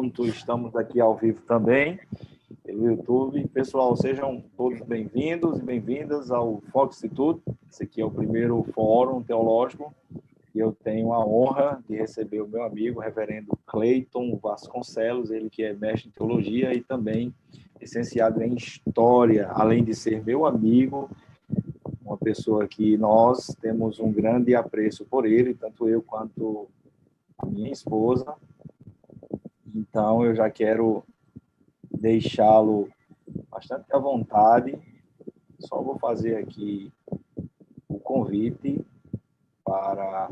pronto, estamos aqui ao vivo também, pelo YouTube. Pessoal, sejam todos bem-vindos e bem-vindas ao Foco Instituto. Esse aqui é o primeiro fórum teológico e eu tenho a honra de receber o meu amigo, reverendo Cleiton Vasconcelos, ele que é mestre em teologia e também licenciado em História, além de ser meu amigo, uma pessoa que nós temos um grande apreço por ele, tanto eu quanto a minha esposa. Então, eu já quero deixá-lo bastante à vontade. Só vou fazer aqui o convite para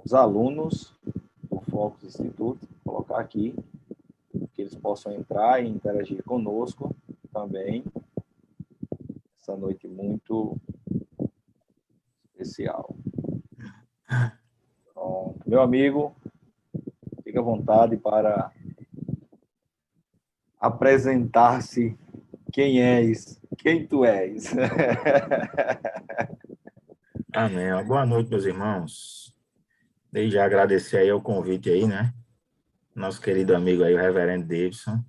os alunos do Focus Instituto, colocar aqui, que eles possam entrar e interagir conosco também, essa noite muito especial. Então, meu amigo, fique à vontade para apresentar-se. Quem és? Quem tu és? Amém. Boa noite, meus irmãos. Desde já agradecer aí o convite aí, né? Nosso querido amigo aí, o reverendo Davidson,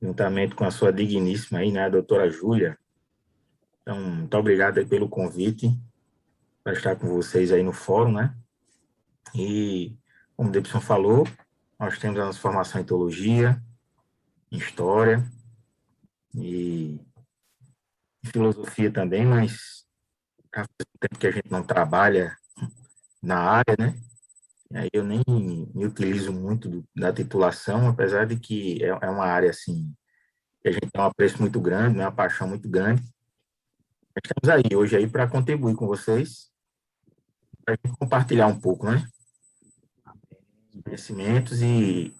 juntamente com a sua digníssima aí, né, a doutora Júlia. Então, muito obrigado aí pelo convite para estar com vocês aí no fórum, né? E, como o Davidson falou, nós temos a nossa formação em teologia, em história e em filosofia também, mas há tempo que a gente não trabalha na área, né? E aí eu nem me utilizo muito da titulação, apesar de que é uma área, assim, que a gente tem um apreço muito grande, né, uma paixão muito grande. Estamos aí hoje aí para contribuir com vocês, para a gente compartilhar um pouco, né, os conhecimentos e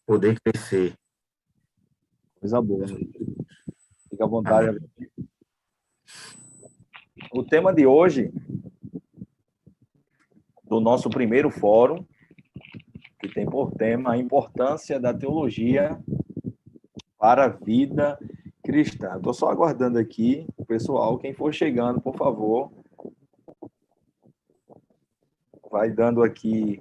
poder crescer. Coisa boa. Fique à vontade. Amém. O tema de hoje, do nosso primeiro fórum, que tem por tema a importância da teologia para a vida cristã. Estou só aguardando aqui o pessoal, quem for chegando, por favor, vai dando aqui,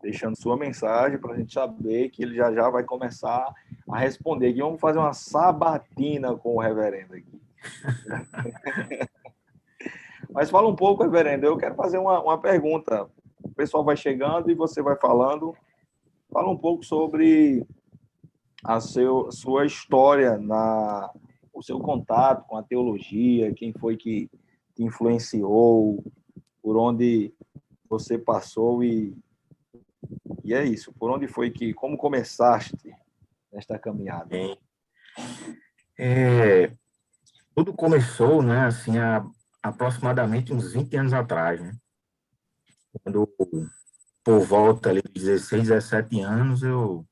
deixando sua mensagem para a gente saber que ele já já vai começar a responder aqui. Vamos fazer uma sabatina com o reverendo aqui. Mas fala um pouco, reverendo, eu quero fazer uma pergunta. O pessoal vai chegando e você vai falando. Fala um pouco sobre sua história, o seu contato com a teologia, quem foi que te influenciou, por onde você passou e é isso, por onde foi como começaste nesta caminhada? Bem, tudo começou, né, assim, há aproximadamente uns 20 anos atrás, né, quando, por volta ali de 16, 17 anos, eu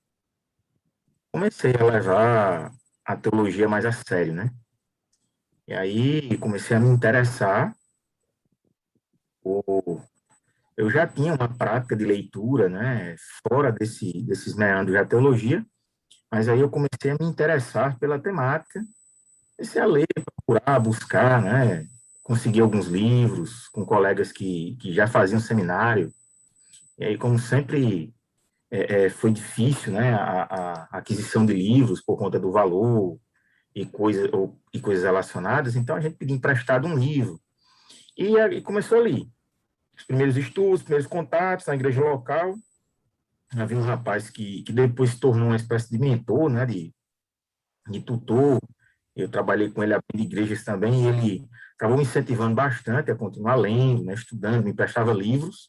comecei a levar a teologia mais a sério, né? E aí comecei a me interessar por... Eu já tinha uma prática de leitura, né, fora desses meandros da teologia, mas aí eu comecei a me interessar pela temática, comecei a ler, procurar, buscar, né, conseguir alguns livros com colegas que já faziam seminário, e aí, como sempre, foi difícil, né, a aquisição de livros por conta do valor e coisas relacionadas, então a gente pediu emprestado um livro, e começou ali. Os primeiros estudos, primeiros contatos na igreja local. Havia um rapaz que depois se tornou uma espécie de mentor, né, de tutor. Eu trabalhei com ele abrindo igrejas também, e ele acabou me incentivando bastante a continuar lendo, né, estudando, me emprestava livros.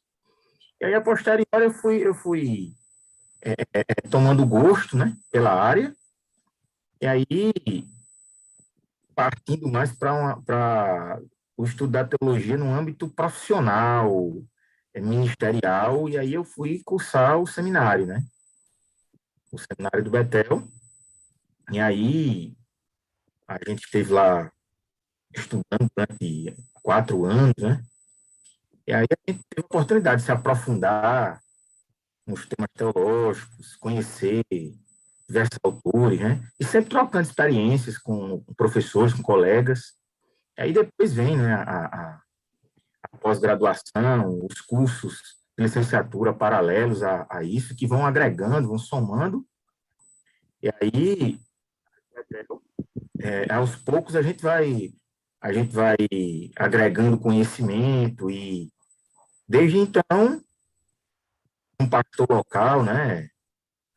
E aí, a posteriori, eu fui tomando gosto, né, pela área, e aí partindo mais para o estudo da teologia no âmbito profissional, ministerial, e aí eu fui cursar o seminário, né? O seminário do Betel, e aí a gente esteve lá estudando durante 4 anos, né? E aí a gente teve a oportunidade de se aprofundar nos temas teológicos, conhecer diversos autores, né? E sempre trocando experiências com professores, com colegas. E aí depois vem, né, a pós-graduação, os cursos licenciatura paralelos a isso, que vão agregando, vão somando, e aí, aos poucos, a gente vai agregando conhecimento, e desde então, um pastor local, né,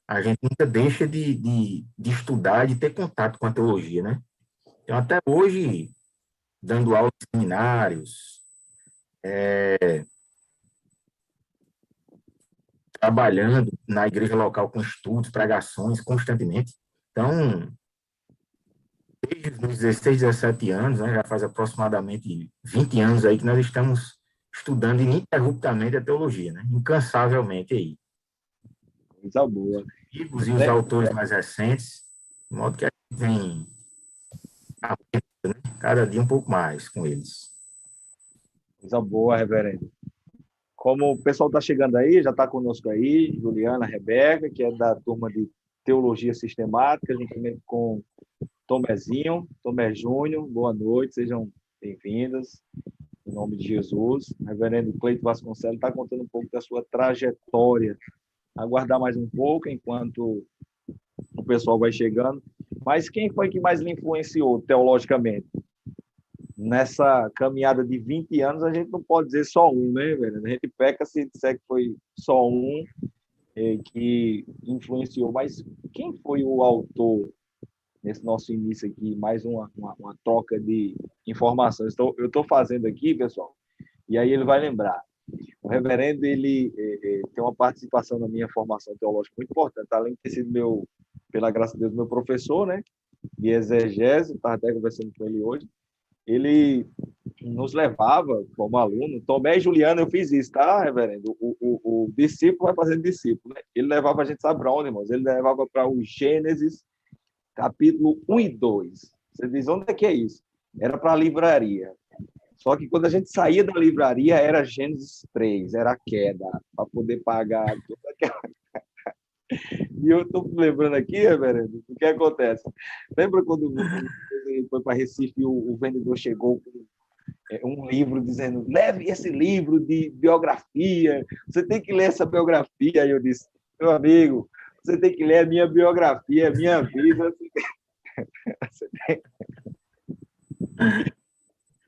a gente nunca deixa de estudar, de ter contato com a teologia, né? Então, até hoje, dando aula em seminários, trabalhando na igreja local com estudos, pregações, constantemente. Então, desde os 16, 17 anos, né, já faz aproximadamente 20 anos aí que nós estamos estudando ininterruptamente a teologia, né? Incansavelmente aí. Coisa boa. E os autores mais recentes, de modo que a gente vem aprendendo, né, cada dia um pouco mais com eles. Coisa boa, reverendo. Como o pessoal está chegando aí, já está conosco aí, Juliana, Rebeca, que é da turma de Teologia Sistemática, juntamente com Tomezinho, Tomé Júnior, boa noite, sejam bem-vindas, em nome de Jesus. O reverendo Cleito Vasconcelos está contando um pouco da sua trajetória. Aguardar mais um pouco, enquanto o pessoal vai chegando. Mas quem foi que mais lhe influenciou teologicamente? Nessa caminhada de 20 anos, a gente não pode dizer só um, né, velho? A gente peca se disser que foi só um que influenciou. Mas quem foi o autor nesse nosso início aqui? Mais uma troca de informações. Então, eu estou fazendo aqui, pessoal, e aí ele vai lembrar. O reverendo, ele tem uma participação na minha formação teológica muito importante, além de ter sido pela graça de Deus, meu professor, né, de exegese, estava até conversando com ele hoje. Ele nos levava como aluno, Tomé e Juliano, eu fiz isso, tá, reverendo? O discípulo vai fazendo discípulo, né? Ele levava a gente, sabe para onde, irmãos? Ele levava para o Gênesis, capítulo 1 e 2. Você diz, onde é que é isso? Era para a livraria. Só que quando a gente saía da livraria, era Gênesis 3, era a queda, para poder pagar toda aquela. E eu estou lembrando aqui, reverendo, o que acontece? Lembra quando foi para Recife e o vendedor chegou com um livro dizendo: leve esse livro de biografia, você tem que ler essa biografia. Aí eu disse: meu amigo, você tem que ler a minha biografia, a minha vida. Você tem...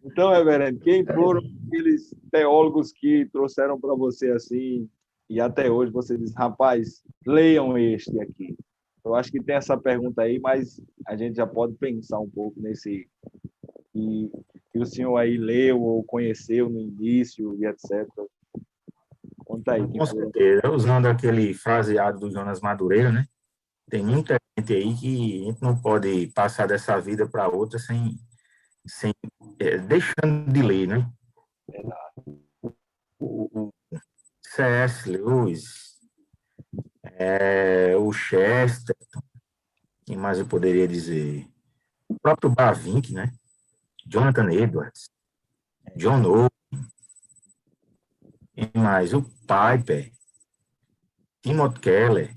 Então, reverendo, quem foram aqueles teólogos que trouxeram para você assim, e até hoje você diz, rapaz, leiam este aqui? Eu acho que tem essa pergunta aí, mas a gente já pode pensar um pouco nesse que o senhor aí leu ou conheceu no início e etc. Conta aí. Com certeza, usando aquele fraseado do Jonas Madureira, né? Tem muita gente aí que a gente não pode passar dessa vida para outra sem deixando de ler, né? O C.S. Lewis, o Chester, quem mais eu poderia dizer? O próprio Bavinck, né? Jonathan Edwards, John Owen, quem mais? O Piper, Timothy Keller,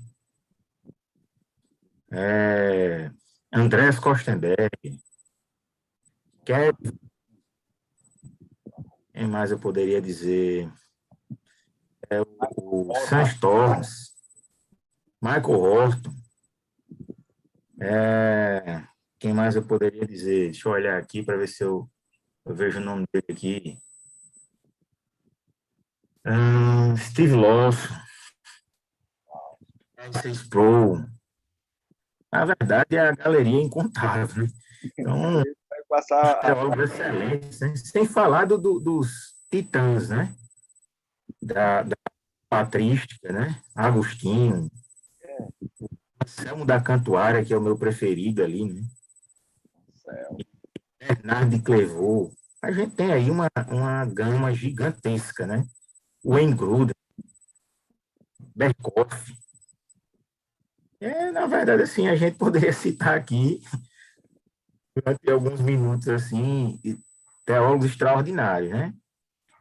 Andreas Kostenberg, quem mais eu poderia dizer? O Sam Storms, Michael Horton, quem mais eu poderia dizer? Deixa eu olhar aqui para ver se eu vejo o nome dele aqui. Steve Lawson, Francis Pro. Na verdade, é a galeria incontável, né? Então, vai passar teólogos excelentes, né? Sem falar dos titãs, né? Da patrística, né? Agostinho, Anselmo da Cantuária, que é o meu preferido ali, né? Bernard de Clairvaux. A gente tem aí uma gama gigantesca, né? Wayne Grudem, Berkoff. Na verdade, assim, a gente poderia citar aqui, durante alguns minutos, assim, teólogos extraordinários, né?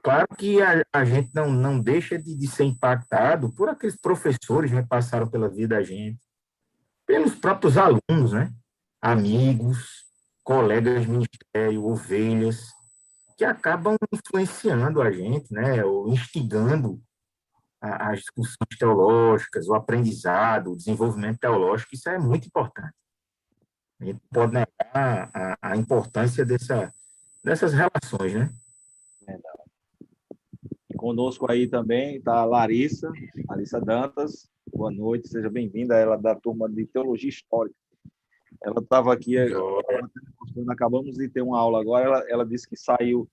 Claro que a gente não deixa de ser impactado por aqueles professores, né, que passaram pela vida da gente, pelos próprios alunos, né? Amigos, colegas de ministério, ovelhas, que acabam influenciando a gente, né? Ou instigando as discussões teológicas, o aprendizado, o desenvolvimento teológico, isso é muito importante. A gente pode negar a importância dessas relações, né? Conosco aí também está a Larissa Dantas. Boa noite, seja bem-vinda. Ela é da turma de Teologia Histórica. Ela estava aqui, acabamos de ter uma aula agora, ela disse que saiu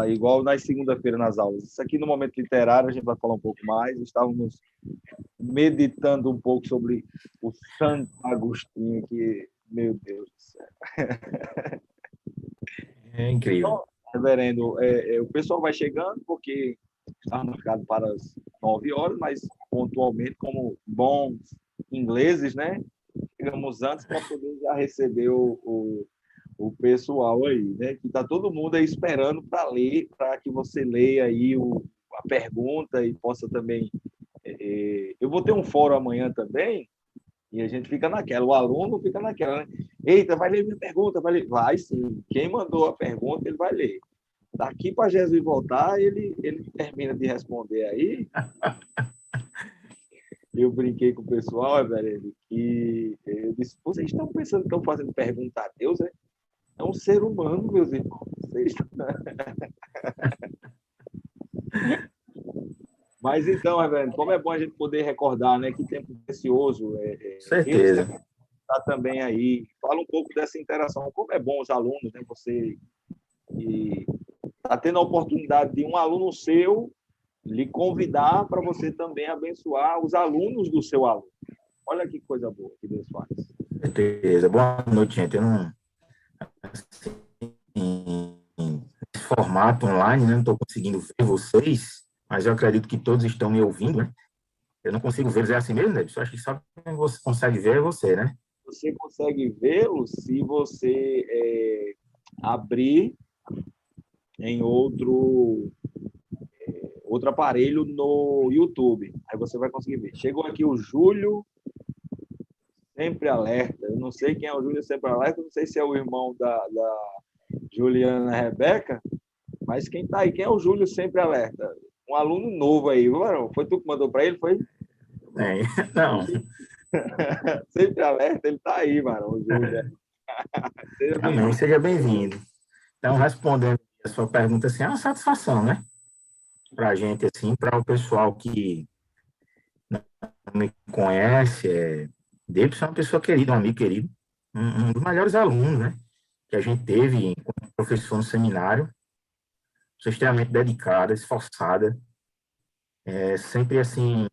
igual nas segunda-feira nas aulas. Isso aqui no momento literário a gente vai falar um pouco mais. Estávamos meditando um pouco sobre o Santo Agostinho, que, meu Deus do céu. É incrível. Então, reverendo, o pessoal vai chegando, porque está marcado para as 9 horas, mas pontualmente, como bons ingleses, né? Chegamos antes para poder já receber o pessoal aí, né? Que está todo mundo aí esperando para ler, para que você leia aí a pergunta e possa também. Eu vou ter um fórum amanhã também, e a gente fica naquela, o aluno fica naquela, né? Eita, vai ler minha pergunta, vai ler. Vai sim, quem mandou a pergunta, ele vai ler. Daqui para Jesus voltar, ele termina de responder aí. Eu brinquei com o pessoal, velho, e eu disse, vocês estão pensando que estão fazendo pergunta a Deus, né? É um ser humano, meus irmãos. Vocês... Mas então, Reverendo, como é bom a gente poder recordar, né? Que tempo precioso. Eles Certeza. está também aí. Fala um pouco dessa interação. Como é bom os alunos, né? Você está tendo a oportunidade de um aluno seu lhe convidar para você também abençoar os alunos do seu aluno. Olha que coisa boa que Deus faz. Certeza. Boa noite, gente. Eu não, nesse formato online, né? Não estou conseguindo ver vocês, mas eu acredito que todos estão me ouvindo, né? Eu não consigo ver, é assim mesmo, né? Eu acho que só quem você consegue ver é você, né? Você consegue vê-lo se você abrir em outro aparelho no YouTube. Aí você vai conseguir ver. Chegou aqui o Júlio Sempre Alerta. Eu não sei quem é o Júlio Sempre Alerta, não sei se é o irmão da Juliana Rebeca, mas quem está aí? Quem é o Júlio Sempre Alerta? Um aluno novo aí, varão. Foi tu que mandou para ele? Foi? Não. Sempre Alerta, ele está aí, varão. O Júlio. Amém. Seja bem-vindo. Então, respondendo a sua pergunta, assim, é uma satisfação, né? Para a gente, assim, para o pessoal que não me conhece, Davidson é uma pessoa querida, um amigo querido, um dos melhores alunos, né? Que a gente teve enquanto professor no seminário, pessoa extremamente dedicada, esforçada, sempre, assim,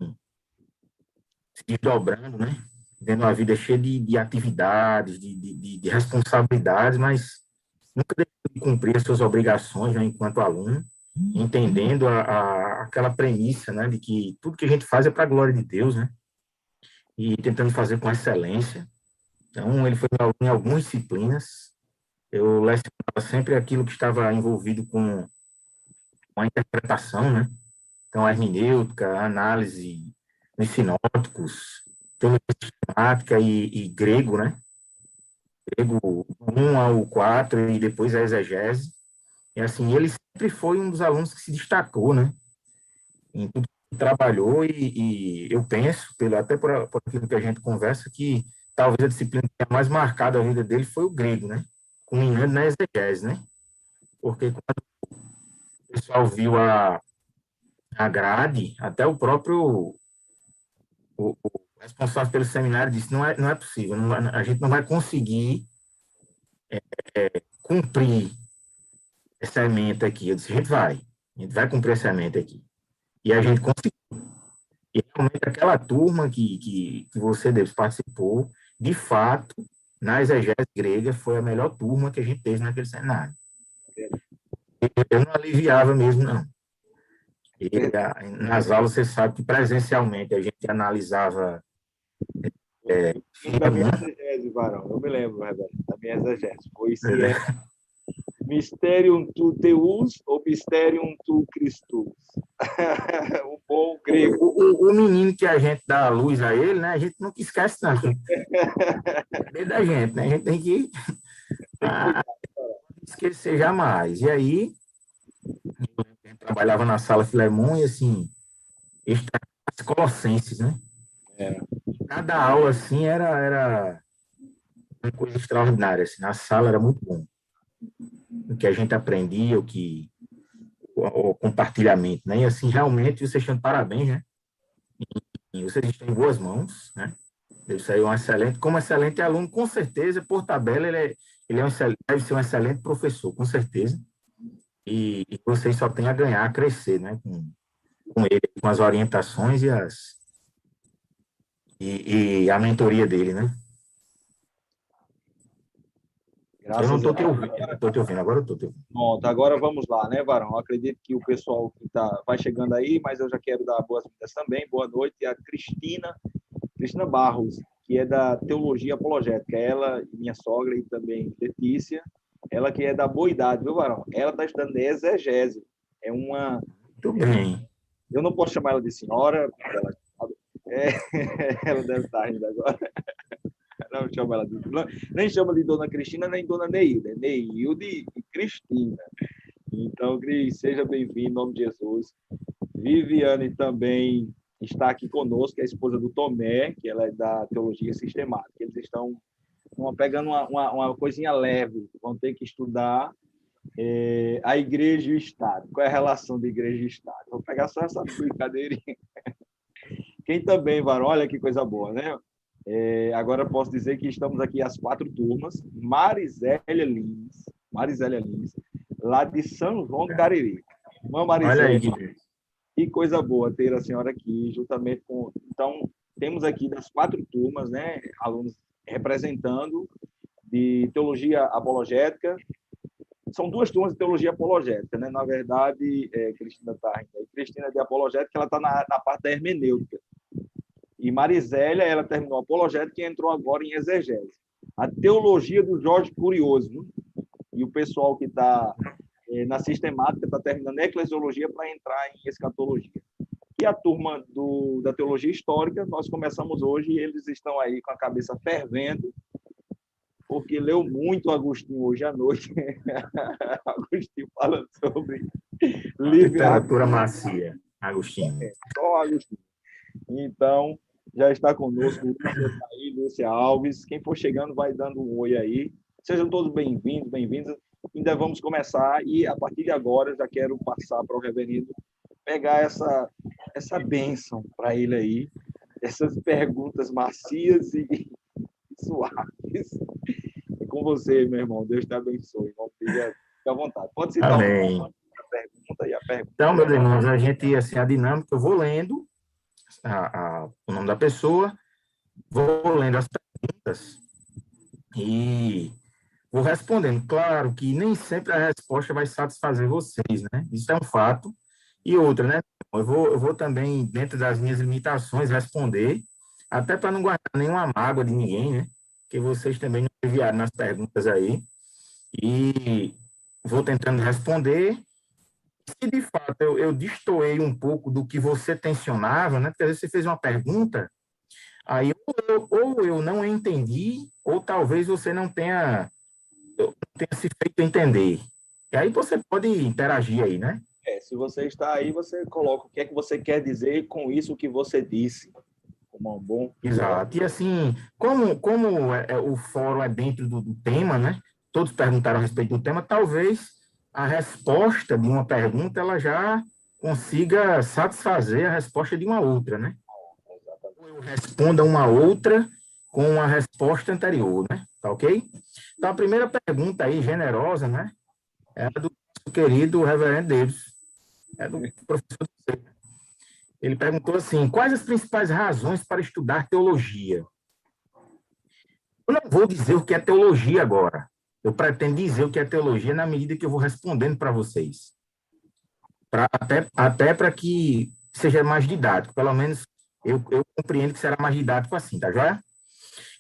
se desdobrando, né? Tendo uma vida cheia de atividades, de responsabilidades, mas nunca deixou de cumprir as suas obrigações, né, enquanto aluno, entendendo aquela premissa, né, de que tudo que a gente faz é para a glória de Deus, né, e tentando fazer com excelência. Então, ele foi meu aluno em algumas disciplinas. Eu lecionava sempre aquilo que estava envolvido com a interpretação, né, então a hermenêutica, a análise nos sinóticos, teologia sistemática e grego, né, grego 1 ao 4 e depois a exegese. E assim, ele sempre foi um dos alunos que se destacou, né? Em tudo que trabalhou e eu penso, até por aquilo que a gente conversa, que talvez a disciplina que tenha mais marcado a vida dele foi o grego, né? Culminando na exegese, né? Porque quando o pessoal viu a grade, até o próprio o responsável pelo seminário disse, não é possível, a gente não vai conseguir cumprir essa ementa aqui. Eu disse, a gente vai cumprir essa ementa aqui. E a gente conseguiu. E realmente aquela turma que você, Deus, participou, de fato, na exegese grega, foi a melhor turma que a gente teve naquele cenário. Eu não aliviava mesmo, não. E, nas aulas, você sabe que presencialmente a gente analisava Da minha exegese, varão. Eu me lembro, Rebeca, da minha exegese. Foi se é Mysterium tu Deus ou Mysterium tu Christus. O bom grego. O menino que a gente dá a luz a ele, né? A gente nunca esquece, não. É da gente, né? A gente tem que esquecer jamais. E aí, eu trabalhava na sala Filemon e assim, As Colossenses, né? É. Cada aula, assim, era uma coisa extraordinária, assim. Na sala era muito bom. O que a gente aprendia, o compartilhamento, né? E, assim, realmente, vocês estão de parabéns, né? E vocês estão em boas mãos, né? Ele saiu um excelente, como excelente aluno, com certeza, por tabela, ele é deve ser um excelente professor, com certeza. E vocês só têm a ganhar, a crescer, né? Com ele, com as orientações e a mentoria dele, né? Eu não Graças a estou te Deus. ouvindo, estou te ouvindo, agora eu estou te ouvindo. Pronto, agora vamos lá, né, Varão? Eu acredito que o pessoal que vai chegando aí, mas eu já quero dar boas-vindas também. Boa noite a Cristina Barros, que é da Teologia Apologética. Ela, minha sogra, e também Letícia, ela que é da boa idade, viu, Varão? Ela está estudando exegese. É uma. Muito bem. Eu não posso chamar ela de senhora, é, ela deve estar ainda agora. Não chama ela de. Nem chama de Dona Cristina, nem Dona Neilda. É Neilde e Cristina. Então, Cris, seja bem-vindo, em nome de Jesus. Viviane também está aqui conosco, que é a esposa do Tomé, que ela é da Teologia Sistemática. Eles estão pegando uma coisinha leve, vão ter que estudar a igreja e o Estado. Qual é a relação da igreja e o Estado? Vou pegar só essa brincadeirinha. Quem também, Varão, olha que coisa boa, né? Agora posso dizer que estamos aqui as 4 turmas. Marizélia Lins, lá de São João do Cariri. Irmã Olha aí, Marizélia, que coisa boa ter a senhora aqui, juntamente com... Então, temos aqui das 4 turmas, né, alunos representando de Teologia Apologética. São 2 turmas de Teologia Apologética, né? Na verdade, Cristina está ainda. Cristina de Apologética, ela está na parte da hermenêutica. E Marizélia, ela terminou a apologética e entrou agora em exegese. A teologia do Jorge Curioso. E o pessoal que está na sistemática está terminando a eclesiologia para entrar em escatologia. E a turma da teologia histórica, nós começamos hoje e eles estão aí com a cabeça fervendo, porque leu muito Agostinho hoje à noite. Agostinho falando sobre literatura macia, Agostinho. Só Agostinho. Então, já está conosco Lúcia Alves. Quem for chegando, vai dando um oi aí. Sejam todos bem-vindos, bem-vindas. Ainda vamos começar e, a partir de agora, já quero passar para o reverendo pegar essa bênção para ele aí, essas perguntas macias e suaves. É com você, meu irmão. Deus te abençoe. Fique à vontade. Pode citar a pergunta e a pergunta. Então, meus irmãos, a gente, assim, a dinâmica, eu vou lendo o nome da pessoa, vou lendo as perguntas e vou respondendo. Claro que nem sempre a resposta vai satisfazer vocês, né? Isso é um fato. E outra, né? Eu vou também, dentro das minhas limitações, responder, até para não guardar nenhuma mágoa de ninguém, né? Que vocês também não enviaram nas perguntas aí. E vou tentando responder. Se de fato eu destoei um pouco do que você tensionava, né? Porque às vezes você fez uma pergunta, aí ou eu não entendi, ou talvez você não tenha se feito entender. E aí você pode interagir aí, né? Se você está aí, você coloca o que é que você quer dizer com isso que você disse. Como um bom... Exato. E assim, como o fórum é dentro do tema, né? Todos perguntaram a respeito do tema, talvez a resposta de uma pergunta ela já consiga satisfazer a resposta de uma outra, né? Ou eu responda uma outra com a resposta anterior, né? Tá ok? Então, a primeira pergunta aí, generosa, né? É do nosso querido reverendo Davis, é do professor. Ele perguntou assim, quais as principais razões para estudar teologia? Eu não vou dizer o que é teologia agora. Eu pretendo dizer o que é teologia na medida que eu vou respondendo para vocês. Até para que seja mais didático. Pelo menos eu compreendo que será mais didático assim, tá joia?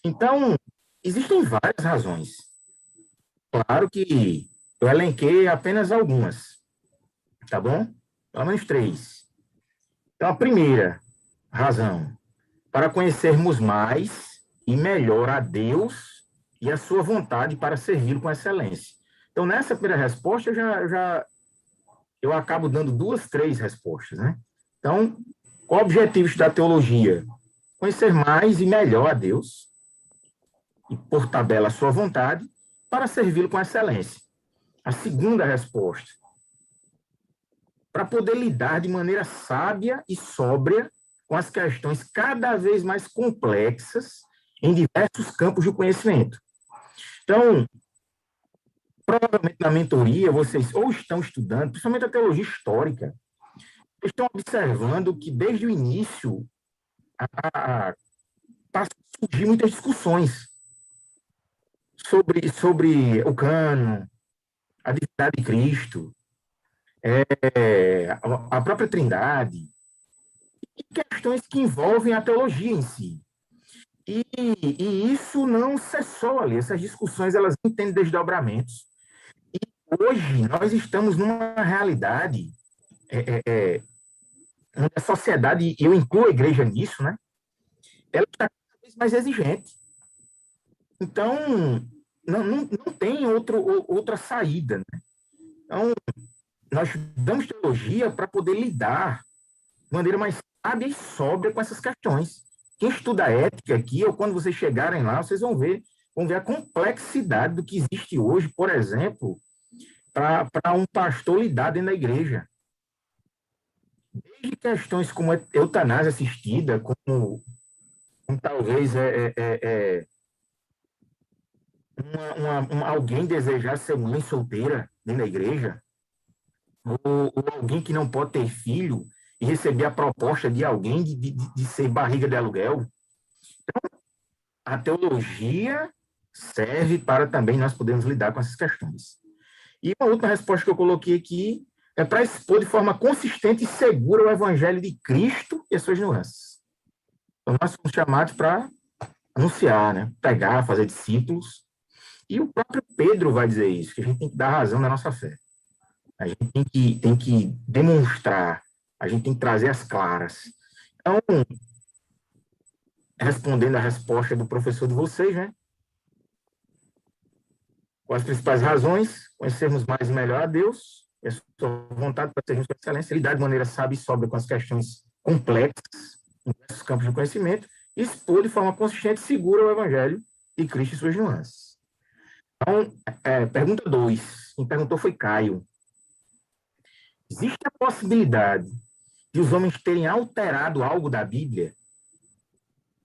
Então, existem várias razões. Claro que eu elenquei apenas algumas, tá bom? Pelo menos 3. Então, a primeira razão, para conhecermos mais e melhor a Deus e a sua vontade para servir com excelência. Então, nessa primeira resposta, eu acabo dando 2, 3 respostas, né? Então, Qual o objetivo da teologia? Conhecer mais e melhor a Deus, e por tabela a sua vontade, para servi-lo com excelência. A segunda resposta, para poder lidar de maneira sábia e sóbria com as questões cada vez mais complexas em diversos campos do conhecimento. Então, provavelmente na mentoria, vocês ou estão estudando, principalmente a teologia histórica, estão observando que desde o início passam a surgir muitas discussões sobre o cânon, a divindade de Cristo, a própria Trindade, e questões que envolvem a teologia em si. E isso não cessou ali, essas discussões elas não têm desdobramentos. E hoje nós estamos numa realidade onde a sociedade, e eu incluo a igreja nisso, né? Ela está cada vez mais exigente. Então, não tem outra saída, né? Então, nós damos teologia para poder lidar de maneira mais sábia e sóbria com essas questões. Quem estuda ética aqui, ou quando vocês chegarem lá, vocês vão ver a complexidade do que existe hoje, por exemplo, para um pastor lidar dentro da igreja. Desde questões como eutanásia assistida, como talvez alguém desejar ser mãe solteira dentro da igreja, ou alguém que não pode ter filho e receber a proposta de alguém de ser barriga de aluguel. Então, a teologia serve para também nós podermos lidar com essas questões. E uma última resposta que eu coloquei aqui é para expor de forma consistente e segura o evangelho de Cristo e as suas nuances. Então, nós somos chamados para anunciar, né? Pregar, fazer discípulos. E o próprio Pedro vai dizer isso, que a gente tem que dar razão da nossa fé. A gente tem que demonstrar, a gente tem que trazer as claras. Então, respondendo a resposta do professor de vocês, né? Com as principais razões, conhecermos mais e melhor a Deus, e a sua vontade para sermos com excelência, lidar de maneira sábia e sóbria com as questões complexas em diversos campos do conhecimento, e expor de forma consistente e segura o Evangelho de Cristo e suas nuances. Então, pergunta 2, quem perguntou foi Caio. Existe a possibilidade de os homens terem alterado algo da Bíblia,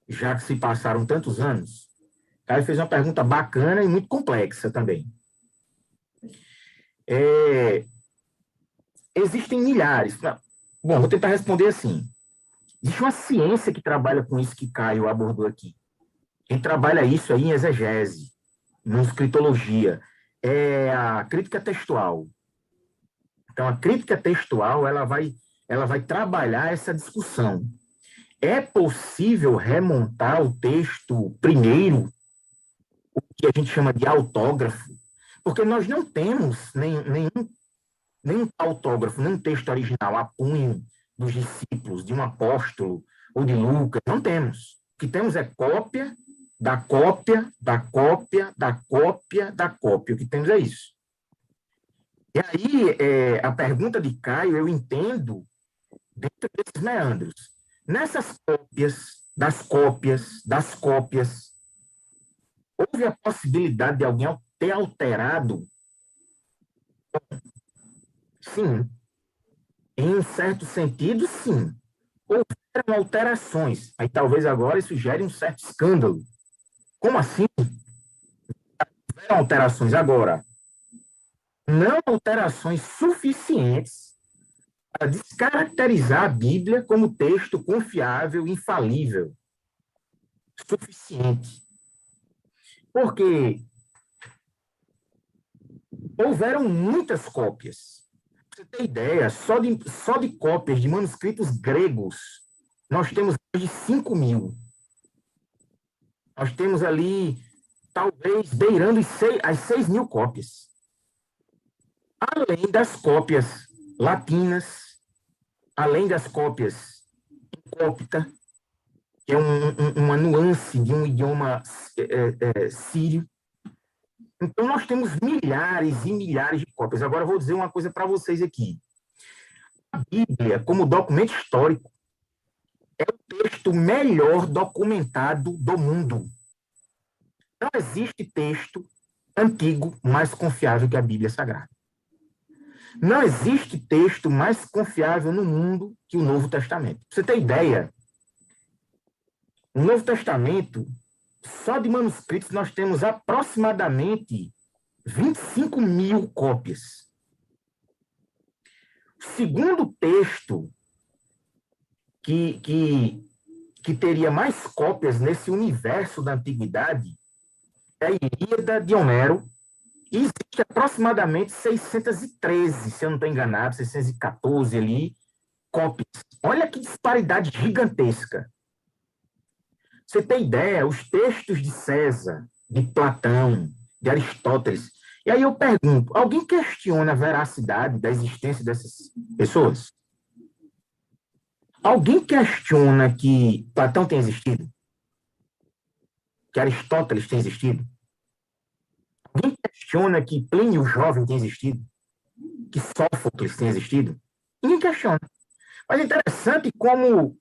já que se passaram tantos anos? Caio fez uma pergunta bacana e muito complexa também. Existem milhares. Bom, vou tentar responder assim. Existe uma ciência que trabalha com isso que Caio abordou aqui. Quem trabalha isso aí em exegese, em escritologia, é a crítica textual. Então, a crítica textual ela vai trabalhar essa discussão. É possível remontar o texto primeiro, o que a gente chama de autógrafo? Porque nós não temos nenhum autógrafo, nenhum texto original a punho dos discípulos, de um apóstolo ou de Lucas. Não temos. O que temos é cópia da cópia, da cópia, da cópia, da cópia. O que temos é isso. E aí, a pergunta de Caio, eu entendo dentro desses meandros. Nessas cópias, das cópias, houve a possibilidade de alguém ter alterado? Sim. Em um certo sentido, sim. Houveram alterações. Aí talvez agora isso gere um certo escândalo. Como assim? Houveram alterações agora. Não alterações suficientes para descaracterizar a Bíblia como texto confiável, infalível. Suficiente. Porque houveram muitas cópias. Para você ter ideia, só de cópias de manuscritos gregos, nós temos mais de 5.000. Nós temos ali, talvez, beirando as 6.000 cópias. Além das cópias latinas, além das cópias em cópita, que é uma nuance de um idioma sírio. Então, nós temos milhares e milhares de cópias. Agora, eu vou dizer uma coisa para vocês aqui. A Bíblia, como documento histórico, texto melhor documentado do mundo. Não existe texto antigo mais confiável que a Bíblia Sagrada. Não existe texto mais confiável no mundo que o Novo Testamento. Pra você ter ideia, no Novo Testamento, só de manuscritos nós temos aproximadamente 25 mil cópias. O segundo texto que teria mais cópias nesse universo da antiguidade é a Ilíada de Homero, e existe aproximadamente 613, se eu não estou enganado, 614 ali, cópias. Olha que disparidade gigantesca. Você tem ideia, os textos de César, de Platão, de Aristóteles. E aí eu pergunto, alguém questiona a veracidade da existência dessas pessoas? Alguém questiona que Platão tem existido? Que Aristóteles tem existido? Alguém questiona que Plínio o Jovem tem existido? Que Sófocles tem existido? Ninguém questiona. Mas é interessante como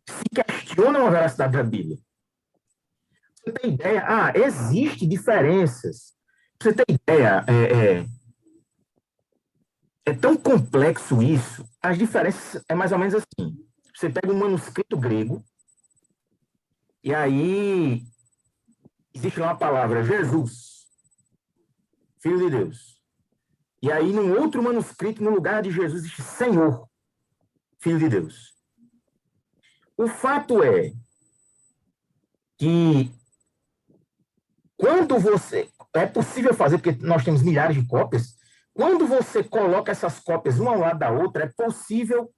se questiona a veracidade da Bíblia. Você tem ideia? Existem diferenças. Você tem ideia? É tão complexo isso. As diferenças é mais ou menos assim. Você pega um manuscrito grego, e aí existe lá uma palavra, Jesus, Filho de Deus. E aí, num outro manuscrito, no lugar de Jesus, existe Senhor, Filho de Deus. O fato é que quando você... É possível fazer, porque nós temos milhares de cópias. Quando você coloca essas cópias uma ao lado da outra, é possível,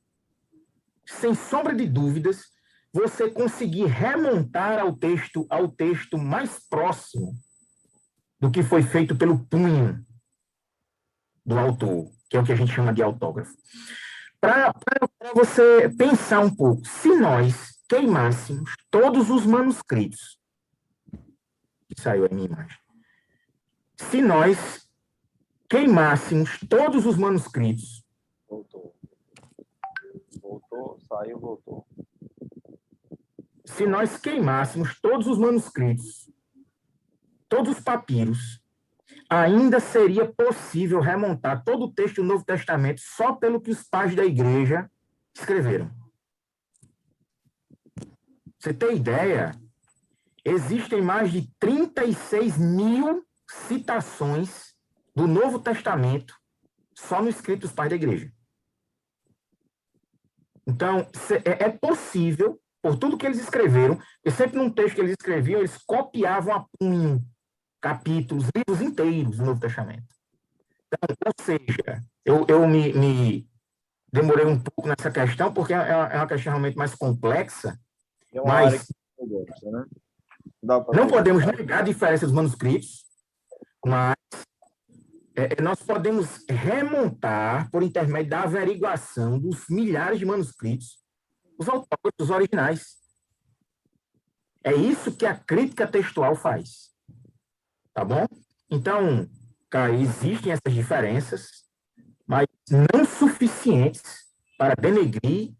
sem sombra de dúvidas, você conseguir remontar ao texto mais próximo do que foi feito pelo punho do autor, que é o que a gente chama de autógrafo. Para você pensar um pouco, se nós queimássemos todos os manuscritos, que saiu a minha imagem, se nós queimássemos todos os manuscritos... Voltou, saiu, voltou. Se nós queimássemos todos os manuscritos, todos os papiros, ainda seria possível remontar todo o texto do Novo Testamento só pelo que os pais da igreja escreveram. Você tem ideia? Existem mais de 36 mil citações do Novo Testamento só no escrito dos pais da igreja. Então, é possível, por tudo que eles escreveram, e sempre num texto que eles escreviam, eles copiavam a punho capítulos, livros inteiros do Novo Testamento. Então, ou seja, eu me demorei um pouco nessa questão, porque é uma questão realmente mais complexa, mas gosta, né? não podemos negar a diferença dos manuscritos, mas nós podemos remontar, por intermédio da averiguação dos milhares de manuscritos, os autógrafos originais. É isso que a crítica textual faz. Tá bom? Então, cara, existem essas diferenças, mas não suficientes para denegrir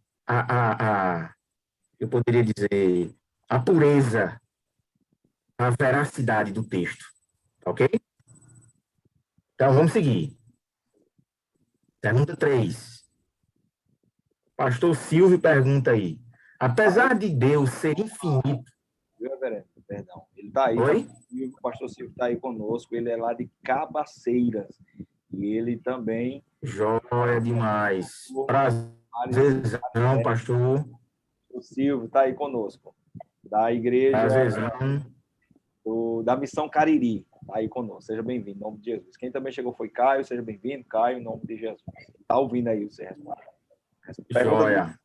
eu poderia dizer, a pureza, a veracidade do texto. Ok? Então, vamos seguir. Pergunta 3. Pastor Silvio pergunta aí. Apesar de Deus ser infinito... Perdão. Ele está aí. Oi? O pastor Silvio está aí conosco. Ele é lá de Cabaceiras. E ele também... Joia demais. Prazerzão, pastor. O Silvio está aí conosco. Da igreja... Prazerzão. Da Missão Cariri. Está aí conosco. Seja bem-vindo, em nome de Jesus. Quem também chegou foi Caio. Seja bem-vindo, Caio, em nome de Jesus. Está ouvindo aí você responde. Joia.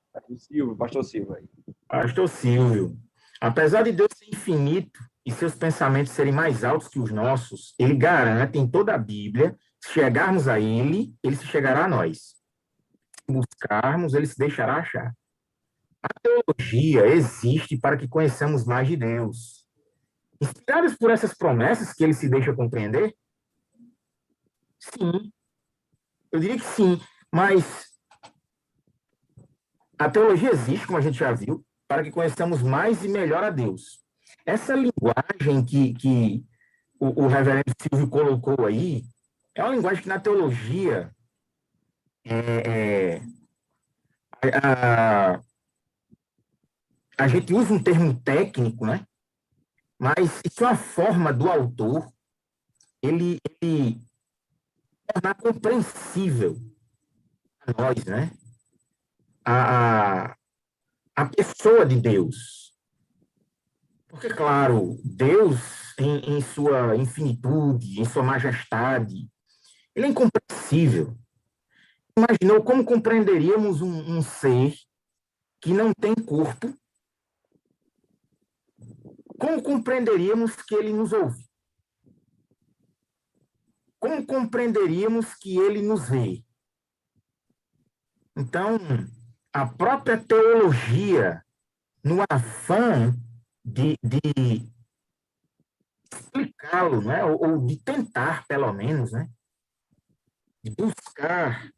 Pastor Silvio aí. Pastor Silvio. Apesar de Deus ser infinito e seus pensamentos serem mais altos que os nossos, ele garante em toda a Bíblia, se chegarmos a ele, ele se chegará a nós. Se buscarmos, ele se deixará achar. A teologia existe para que conheçamos mais de Deus. Inspirados por essas promessas que ele se deixa compreender? Sim. Eu diria que sim, mas a teologia existe, como a gente já viu, para que conheçamos mais e melhor a Deus. Essa linguagem que o reverendo Silvio colocou aí é uma linguagem que na teologia é, a, a gente usa um termo técnico, né? Mas isso é uma forma do autor ele tornar compreensível a nós, né? A, a, a pessoa de Deus. Porque, claro, Deus, em sua infinitude, em sua majestade, ele é incompreensível. Imaginou como compreenderíamos um ser que não tem corpo? Como compreenderíamos que ele nos ouve? Como compreenderíamos que ele nos vê? Então, a própria teologia, no afã de explicá-lo, né? Ou de tentar, pelo menos, né? De buscar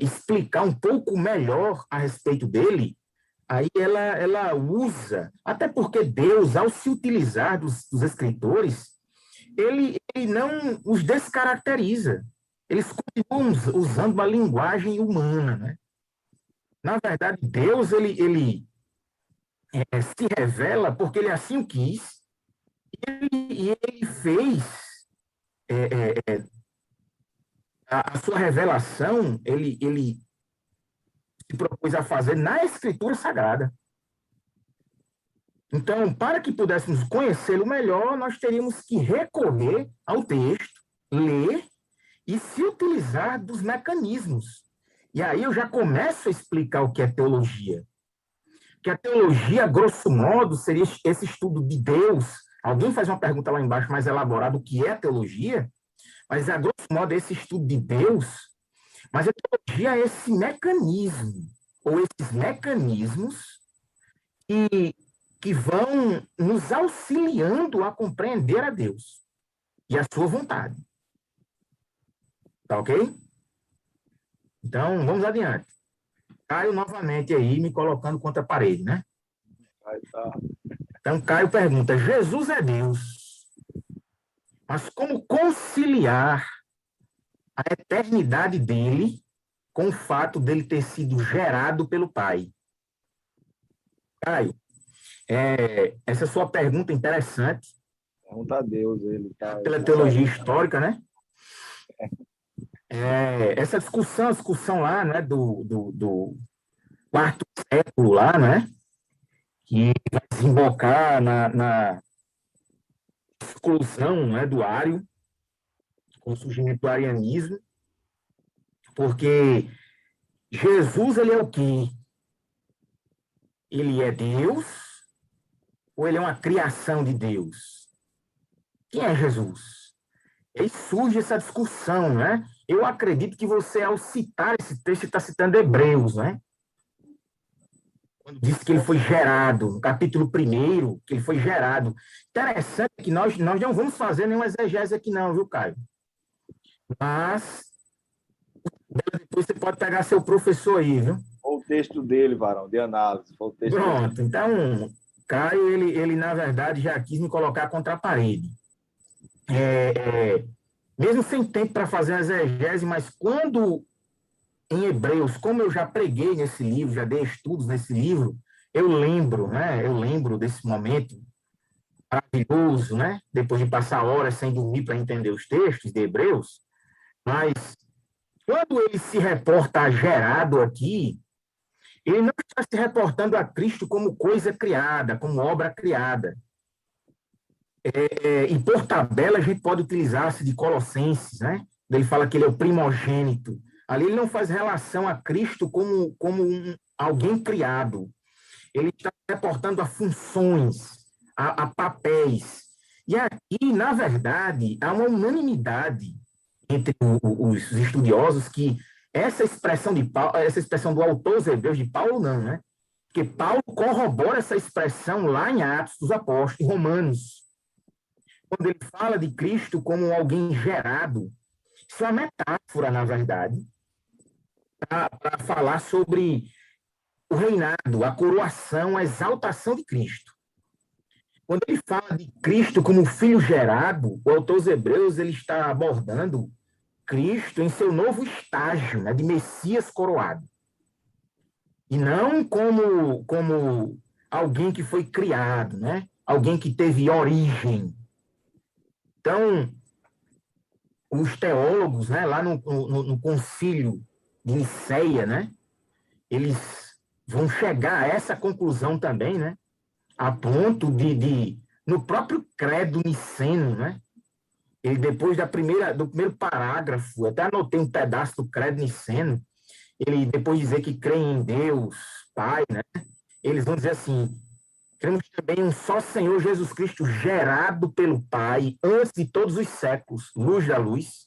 explicar um pouco melhor a respeito dele, aí ela usa, até porque Deus, ao se utilizar dos escritores, ele não os descaracteriza. Eles continuam usando uma linguagem humana, né? Na verdade, Deus, se revela porque ele assim o quis, e ele fez a sua revelação, ele se propôs a fazer na Escritura Sagrada. Então, para que pudéssemos conhecê-lo melhor, nós teríamos que recorrer ao texto, ler e se utilizar dos mecanismos. E aí eu já começo a explicar o que é teologia. Que a teologia, grosso modo, seria esse estudo de Deus. Alguém faz uma pergunta lá embaixo mais elaborada, o que é teologia? Mas, a grosso modo, é esse estudo de Deus. Mas a teologia é esse mecanismo, ou esses mecanismos que vão nos auxiliando a compreender a Deus e a sua vontade. Tá ok? Então, vamos adiante. Caio novamente aí, me colocando contra a parede, né? Tá. Então, Caio pergunta, Jesus é Deus, mas como conciliar a eternidade dele com o fato dele ter sido gerado pelo Pai? Caio, essa sua pergunta é interessante. Pergunta a Deus, ele tá. Pela teologia histórica, né? Essa discussão, a discussão lá, né, do quarto século lá, né, que vai desembocar na exclusão, né, do ário, com o surgimento do arianismo, porque Jesus, ele é o quê? Ele é Deus ou ele é uma criação de Deus? Quem é Jesus? E aí surge essa discussão, né? Eu acredito que você, ao citar esse texto, está citando Hebreus, né? Quando diz que ele foi gerado, no capítulo 1, que ele foi gerado. Interessante que nós não vamos fazer nenhuma exegese aqui não, viu, Caio? Mas depois você pode pegar seu professor aí, viu? Foi o texto dele, Varão, de análise. Foi o texto Pronto, dele. então, Caio, ele na verdade já quis me colocar contra a parede. Mesmo sem tempo para fazer a exegese, mas quando em Hebreus, como eu já preguei nesse livro, já dei estudos nesse livro, eu lembro, né? Eu lembro desse momento maravilhoso, né? Depois de passar horas sem dormir para entender os textos de Hebreus, mas quando ele se reporta a gerado aqui, ele não está se reportando a Cristo como coisa criada, como obra criada. E por tabela a gente pode utilizar-se de Colossenses, né? Ele fala que ele é o primogênito. Ali ele não faz relação a Cristo como alguém criado. Ele está se reportando a funções, a papéis. E aqui, na verdade, há uma unanimidade entre os estudiosos que essa expressão de Paulo, essa expressão do autor aos Hebreus de Paulo não, né? Porque Paulo corrobora essa expressão lá em Atos dos Apóstolos, em Romanos, quando ele fala de Cristo como alguém gerado. Isso é uma metáfora, na verdade, para falar sobre o reinado, a coroação, a exaltação de Cristo. Quando ele fala de Cristo como filho gerado, o autor aos Hebreus ele está abordando Cristo em seu novo estágio, né, de Messias coroado. E não como alguém que foi criado, né? Alguém que teve origem. Então, os teólogos, né, lá no concílio de Nicéia, né, eles vão chegar a essa conclusão também, né, a ponto no próprio credo niceno, né, ele depois do primeiro parágrafo, até anotei um pedaço do credo niceno, ele depois de dizer que crê em Deus, Pai, né, eles vão dizer assim: cremos também em um só Senhor Jesus Cristo, gerado pelo Pai, antes de todos os séculos, luz da luz,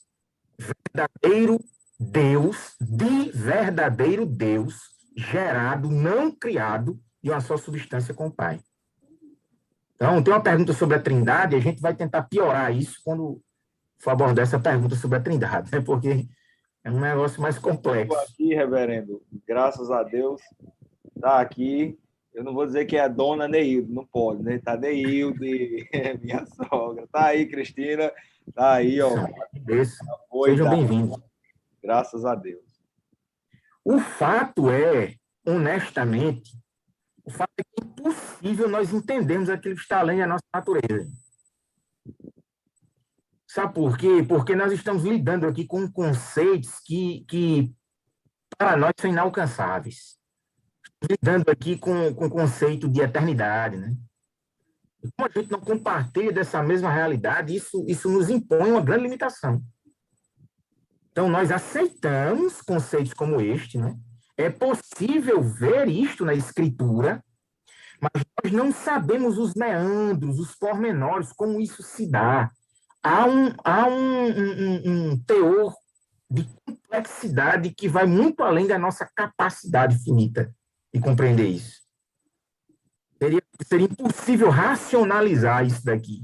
verdadeiro Deus, de verdadeiro Deus, gerado, não criado, de uma só substância com o Pai. Então, tem uma pergunta sobre a Trindade, e a gente vai tentar piorar isso quando for abordar essa pergunta sobre a Trindade, né? Porque é um negócio mais complexo. Estou aqui, reverendo, graças a Deus, está aqui. Eu não vou dizer que é a dona Neilde, não pode, né? Tá Neilde, minha sogra. Tá aí, Cristina. Tá aí, ó. Sejam bem-vindos. Graças a Deus. O fato é, honestamente, o fato é que é impossível nós entendermos aquilo que está além da nossa natureza. Sabe por quê? Porque nós estamos lidando aqui com conceitos que para nós são inalcançáveis. Lidando aqui com o conceito de eternidade, né? E como a gente não compartilha dessa mesma realidade, isso nos impõe uma grande limitação. Então, nós aceitamos conceitos como este, né? É possível ver isto na Escritura, mas nós não sabemos os meandros, os pormenores, como isso se dá. Há um teor de complexidade que vai muito além da nossa capacidade finita de compreender isso. Seria impossível racionalizar isso daqui.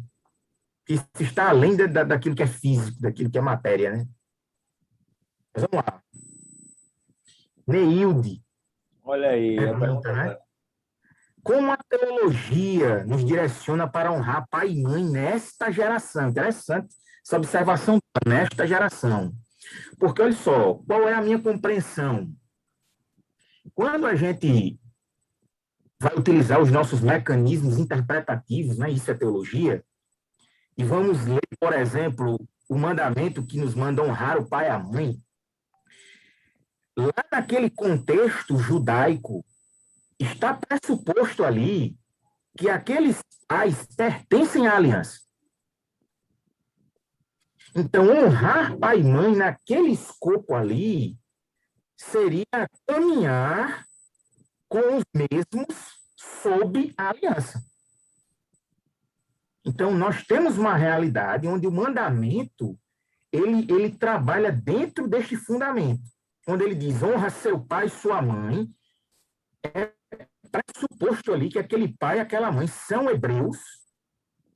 Isso está além daquilo que é físico, daquilo que é matéria, né? Mas vamos lá. Neilde. Olha aí. Pergunta, né? Como a teologia nos direciona para honrar pai e mãe nesta geração? Interessante essa observação nesta geração. Porque, olha só, qual é a minha compreensão? Quando a gente vai utilizar os nossos mecanismos interpretativos, né? Isso é teologia, e vamos ler, por exemplo, o mandamento que nos manda honrar o pai e a mãe, lá naquele contexto judaico, está pressuposto ali que aqueles pais pertencem à aliança. Então, honrar pai e mãe naquele escopo ali seria caminhar com os mesmos sob a aliança. Então, nós temos uma realidade onde o mandamento ele trabalha dentro deste fundamento. Quando ele diz honra seu pai e sua mãe, é pressuposto ali que aquele pai e aquela mãe são hebreus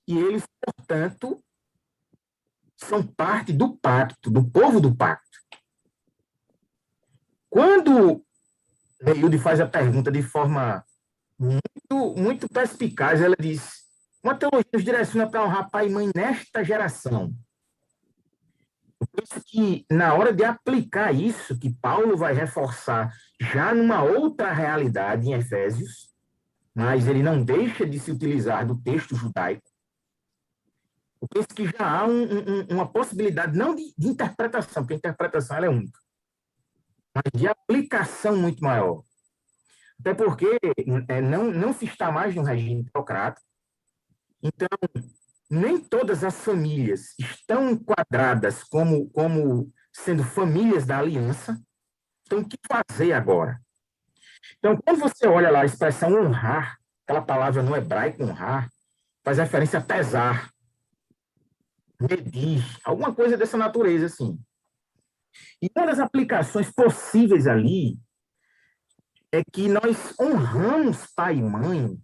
e eles, portanto, são parte do pacto, do povo do pacto. Quando Neilde faz a pergunta de forma muito perspicaz, ela diz: uma teologia nos direciona para honrar pai e mãe nesta geração. Eu penso que, na hora de aplicar isso, que Paulo vai reforçar já numa outra realidade em Efésios, mas ele não deixa de se utilizar do texto judaico, eu penso que já há uma possibilidade, não de interpretação, porque a interpretação ela é única, mas de aplicação muito maior. Até porque não se está mais no regime teocrático, então nem todas as famílias estão enquadradas como sendo famílias da aliança. Então, o que fazer agora? Então, quando você olha lá a expressão honrar, aquela palavra no hebraico honrar, faz referência a pesar, medir, alguma coisa dessa natureza, assim. E uma das aplicações possíveis ali é que nós honramos pai e mãe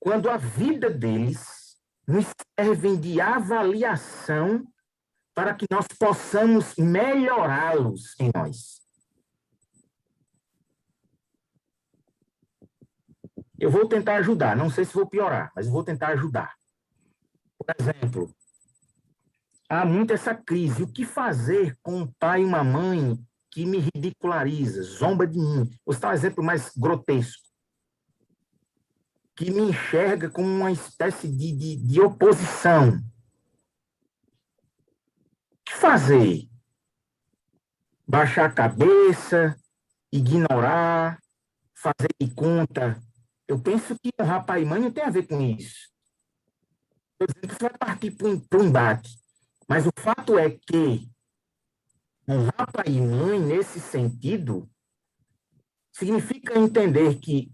quando a vida deles nos serve de avaliação para que nós possamos melhorá-los em nós. Eu vou tentar ajudar, não sei se vou piorar, mas eu vou tentar ajudar. Por exemplo, há muito essa crise. O que fazer com um pai e uma mãe que me ridiculariza, zomba de mim? Vou citar um exemplo mais grotesco. Que me enxerga como uma espécie de oposição. O que fazer? Baixar a cabeça, ignorar, fazer de conta. Eu penso que honrar pai e mãe não tem a ver com isso. Estou dizendo que você vai partir para o embate. Mas o fato é que honrar pai e mãe, nesse sentido, significa entender que,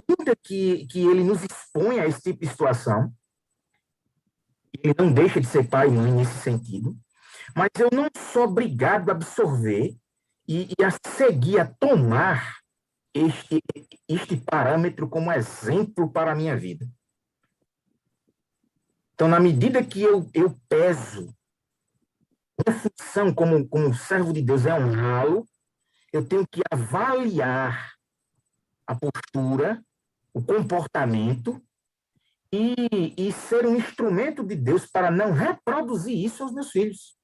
ainda que ele nos exponha a esse tipo de situação, ele não deixa de ser pai e mãe nesse sentido, mas eu não sou obrigado a absorver e a seguir, a tomar este parâmetro como exemplo para a minha vida. Então, na medida que eu peso, minha função como servo de Deus é honrá-lo, eu tenho que avaliar a postura, o comportamento e ser um instrumento de Deus para não reproduzir isso aos meus filhos.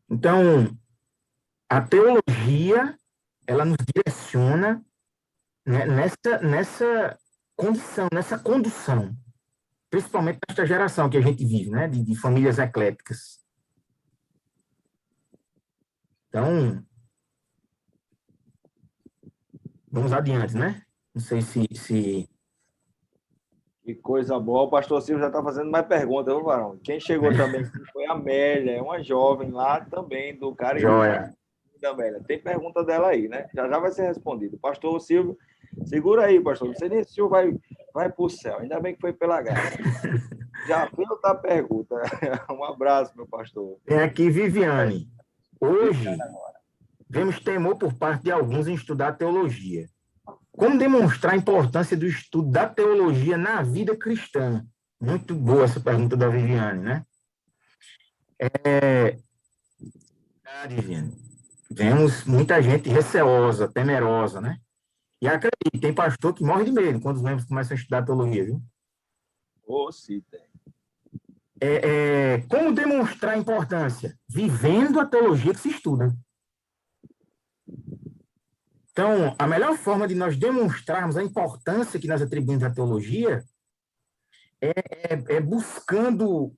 Então, a teologia, ela nos direciona, né, nessa condição, nessa condução, principalmente nesta geração que a gente vive, né, de famílias ecléticas. Então, vamos adiante, né? Não sei se... Que coisa boa. O pastor Silvio já está fazendo mais perguntas, viu, Varão? Quem chegou também foi a Amélia, é uma jovem lá também do Cariri. Joia. Da Amélia. Tem pergunta dela aí, né? Já vai ser respondido. Pastor Silvio, segura aí, pastor. Não sei nem se o Silvio vai para o céu. Ainda bem que foi pela graça. Já viu outra pergunta. Um abraço, meu pastor. Tem aqui Viviane. Hoje, vemos temor por parte de alguns em estudar teologia. Como demonstrar a importância do estudo da teologia na vida cristã? Muito boa essa pergunta da Viviane, né? Viviane, vemos muita gente receosa, temerosa, né? E acredite, tem pastor que morre de medo quando os membros começam a estudar teologia, viu? Sim, tem. Como demonstrar a importância? Vivendo a teologia que se estuda. Então, a melhor forma de nós demonstrarmos a importância que nós atribuímos à teologia é buscando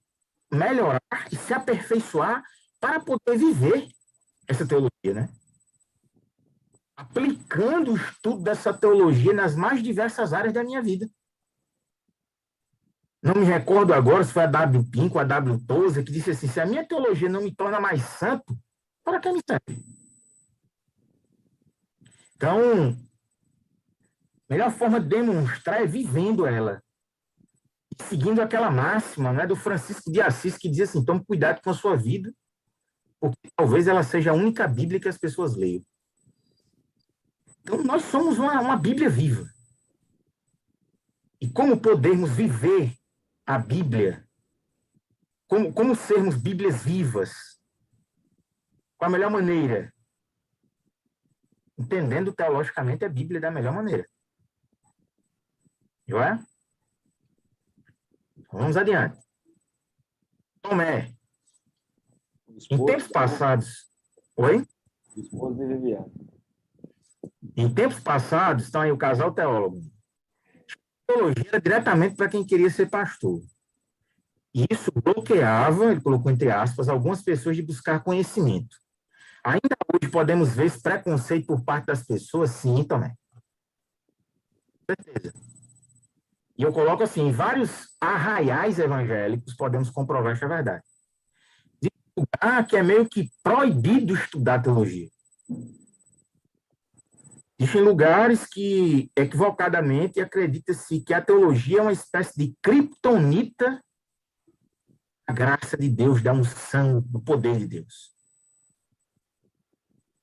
melhorar e se aperfeiçoar para poder viver essa teologia, né? Aplicando o estudo dessa teologia nas mais diversas áreas da minha vida. Não me recordo agora se foi a W. Pink ou a W. Tozer que disse assim, se a minha teologia não me torna mais santo, para que me serve? Então, a melhor forma de demonstrar é vivendo ela. Seguindo aquela máxima, né, do Francisco de Assis, que diz assim, tome cuidado com a sua vida, porque talvez ela seja a única Bíblia que as pessoas leiam. Então, nós somos uma Bíblia viva. E como podermos viver a Bíblia? Como sermos Bíblias vivas? Qual a melhor maneira? Entendendo teologicamente a Bíblia da melhor maneira. Não é? Vamos adiante. Tomé. Em tempos passados... Oi? Esposo de Viviane. Em tempos passados, estão aí o casal teólogo. Teologia era diretamente para quem queria ser pastor. E isso bloqueava, ele colocou entre aspas, algumas pessoas de buscar conhecimento. Ainda hoje podemos ver esse preconceito por parte das pessoas, sim, também. Com certeza. E eu coloco assim, em vários arraiais evangélicos podemos comprovar essa verdade. De lugar que é meio que proibido estudar teologia. Existem lugares que, equivocadamente, acredita-se que a teologia é uma espécie de criptonita da graça de Deus, da unção, do poder de Deus.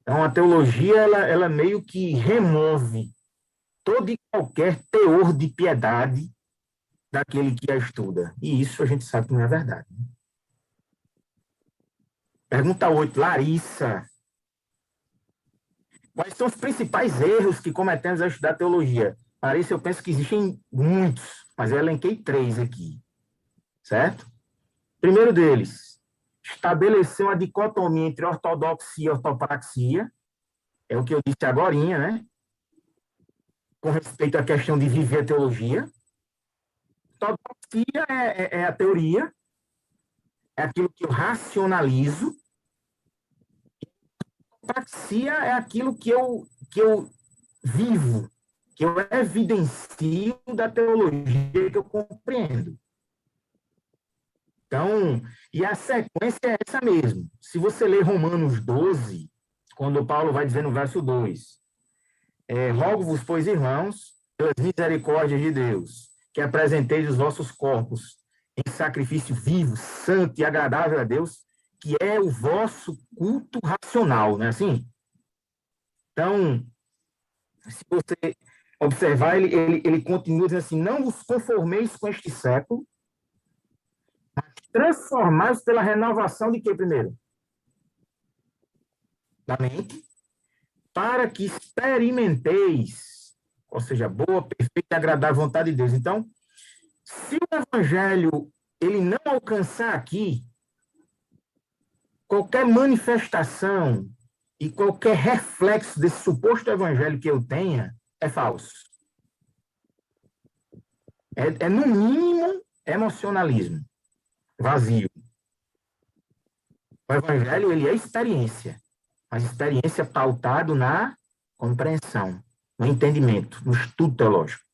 Então, a teologia, ela meio que remove todo e qualquer teor de piedade daquele que a estuda. E isso a gente sabe que não é verdade. Pergunta 8, Larissa. Quais são os principais erros que cometemos ao estudar teologia? Para isso, eu penso que existem muitos, mas eu elenquei 3 aqui, certo? Primeiro deles, estabelecer uma dicotomia entre ortodoxia e ortopraxia, é o que eu disse agorinha, né? Com respeito à questão de viver a teologia. Ortodoxia é a teoria, é aquilo que eu racionalizo. Ortopraxia é aquilo que eu vivo, que eu evidencio da teologia que eu compreendo. Então, e a sequência é essa mesmo. Se você ler Romanos 12, quando Paulo vai dizer no verso 2, rogo-vos, pois, irmãos, pelas misericórdias de Deus, que apresenteis os vossos corpos em sacrifício vivo, santo e agradável a Deus, que é o vosso culto racional, não é assim? Então, se você observar, ele continua dizendo assim, não vos conformeis com este século, mas transformai-vos pela renovação de quê primeiro? Da mente, para que experimenteis, ou seja, boa, perfeita e agradável vontade de Deus. Então, se o evangelho ele não alcançar aqui, qualquer manifestação e qualquer reflexo desse suposto evangelho que eu tenha é falso. É no mínimo, emocionalismo, vazio. O evangelho, ele é experiência, mas experiência pautado na compreensão, no entendimento, no estudo teológico.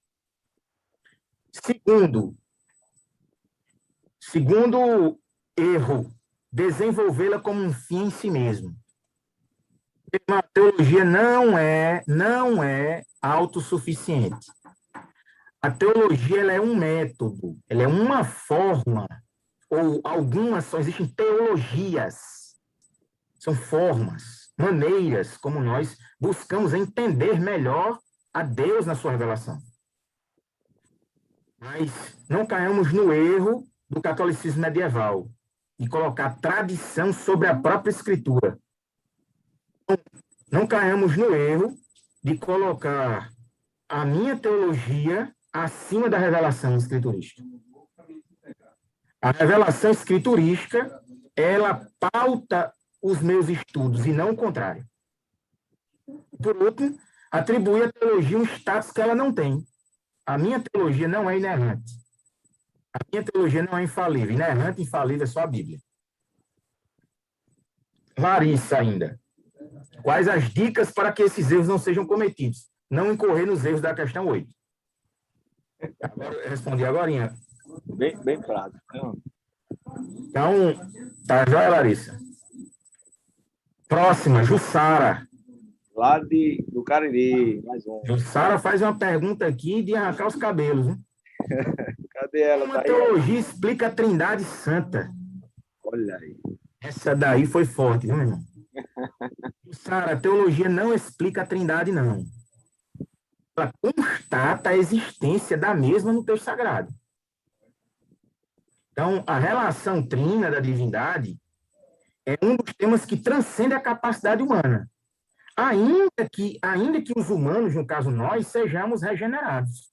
Segundo erro, desenvolvê-la como um fim em si mesmo. A teologia não é autossuficiente. A teologia ela é um método, ela é uma forma, ou algumas só existem teologias. São formas, maneiras como nós buscamos entender melhor a Deus na sua revelação. Mas não caiamos no erro do catolicismo medieval, de colocar tradição sobre a própria Escritura. Não caiamos no erro de colocar a minha teologia acima da revelação escriturística. A revelação escriturística, ela pauta os meus estudos e não o contrário. Por último, atribuir à teologia um status que ela não tem. A minha teologia não é inerrante. A minha teologia não é infalível. Inerrante e infalível é só a Bíblia. Larissa ainda. Quais as dicas para que esses erros não sejam cometidos? Não incorrer nos erros da questão 8. Agora, eu respondi agorinha. Bem prático. Então, tá joia, Larissa? Próxima, Jussara. Lá do Cariri, mais um. Jussara faz uma pergunta aqui de arrancar os cabelos, né? Cadê ela? Uma teologia explica a Trindade Santa. Olha aí. Essa daí foi forte, viu, meu irmão? Jussara, a teologia não explica a Trindade, não. Ela constata a existência da mesma no texto sagrado. Então, a relação trina da divindade é um dos temas que transcende a capacidade humana. Ainda que os humanos, no caso nós, sejamos regenerados.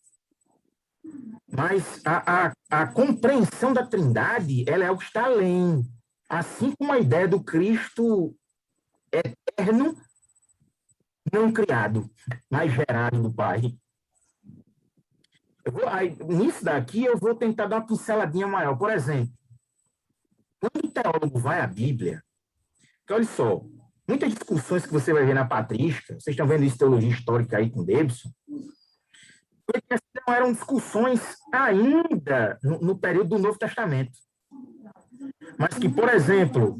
Mas a compreensão da Trindade, ela é o que está além. Assim como a ideia do Cristo eterno, não criado, mas gerado do Pai. Nisso daqui, eu vou tentar dar uma pinceladinha maior. Por exemplo, quando o teólogo vai à Bíblia, que olha só, muitas discussões que você vai ver na patrística, vocês estão vendo isso, teologia histórica aí com Davidson, não eram discussões ainda no período do Novo Testamento. Mas que, por exemplo,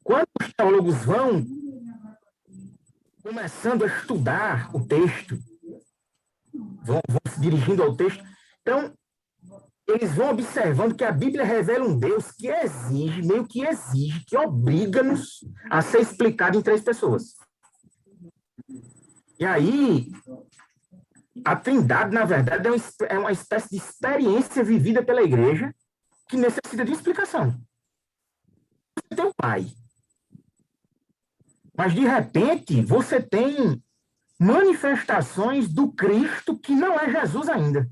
quando os teólogos vão começando a estudar o texto, vão se dirigindo ao texto, então, eles vão observando que a Bíblia revela um Deus que meio que exige, que obriga-nos a ser explicado em 3 pessoas. E aí, a Trindade, na verdade, é uma espécie de experiência vivida pela igreja que necessita de explicação. Você tem um pai. Mas, de repente, você tem manifestações do Cristo que não é Jesus ainda,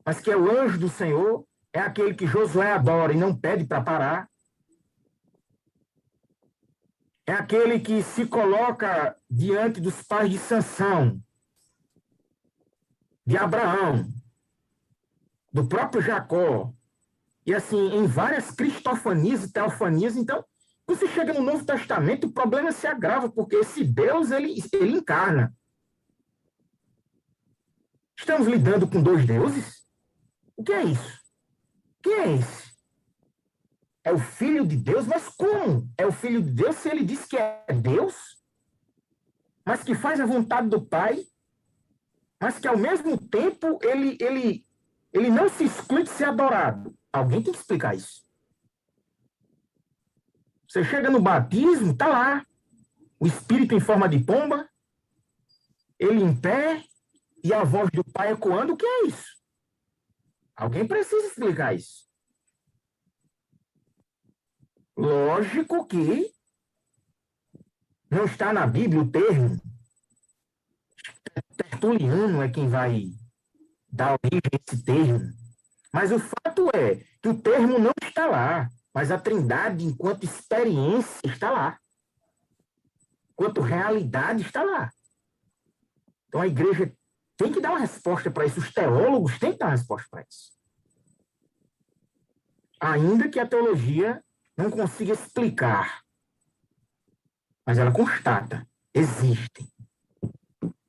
mas que é o anjo do Senhor, é aquele que Josué adora e não pede para parar, é aquele que se coloca diante dos pais de Sansão, de Abraão, do próprio Jacó, e assim, em várias cristofanias e teofanias. Então, você chega no Novo Testamento, o problema se agrava, porque esse Deus, ele encarna. Estamos lidando com dois deuses? O que é isso? Quem é esse? É o Filho de Deus? Mas como é o Filho de Deus se ele diz que é Deus, mas que faz a vontade do Pai, mas que ao mesmo tempo ele não se exclui de ser adorado? Alguém tem que explicar isso. Você chega no batismo, está lá, o Espírito em forma de pomba, ele em pé e a voz do Pai ecoando. O que é isso? Alguém precisa explicar isso. Lógico que não está na Bíblia o termo. Tertuliano é quem vai dar origem a esse termo. Mas o fato é que o termo não está lá, mas a Trindade, enquanto experiência, está lá. Enquanto realidade, está lá. Então a igreja tem que dar uma resposta para isso. Os teólogos têm que dar uma resposta para isso. Ainda que a teologia não consiga explicar, mas ela constata, existem,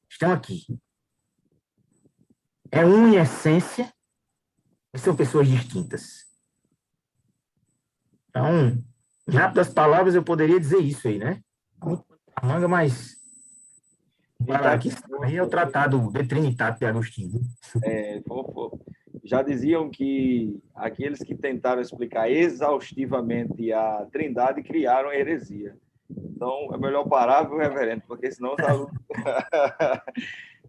estão aqui. É um em essência, mas são pessoas distintas. Então, em rápidas palavras, eu poderia dizer isso aí, né? Muito a manga, mas para aqui aí é o Tratado de Trinitate de Agostinho. Já diziam que aqueles que tentaram explicar exaustivamente a Trindade criaram a heresia. Então, é melhor parar, viu, reverendo? Porque senão os alunos...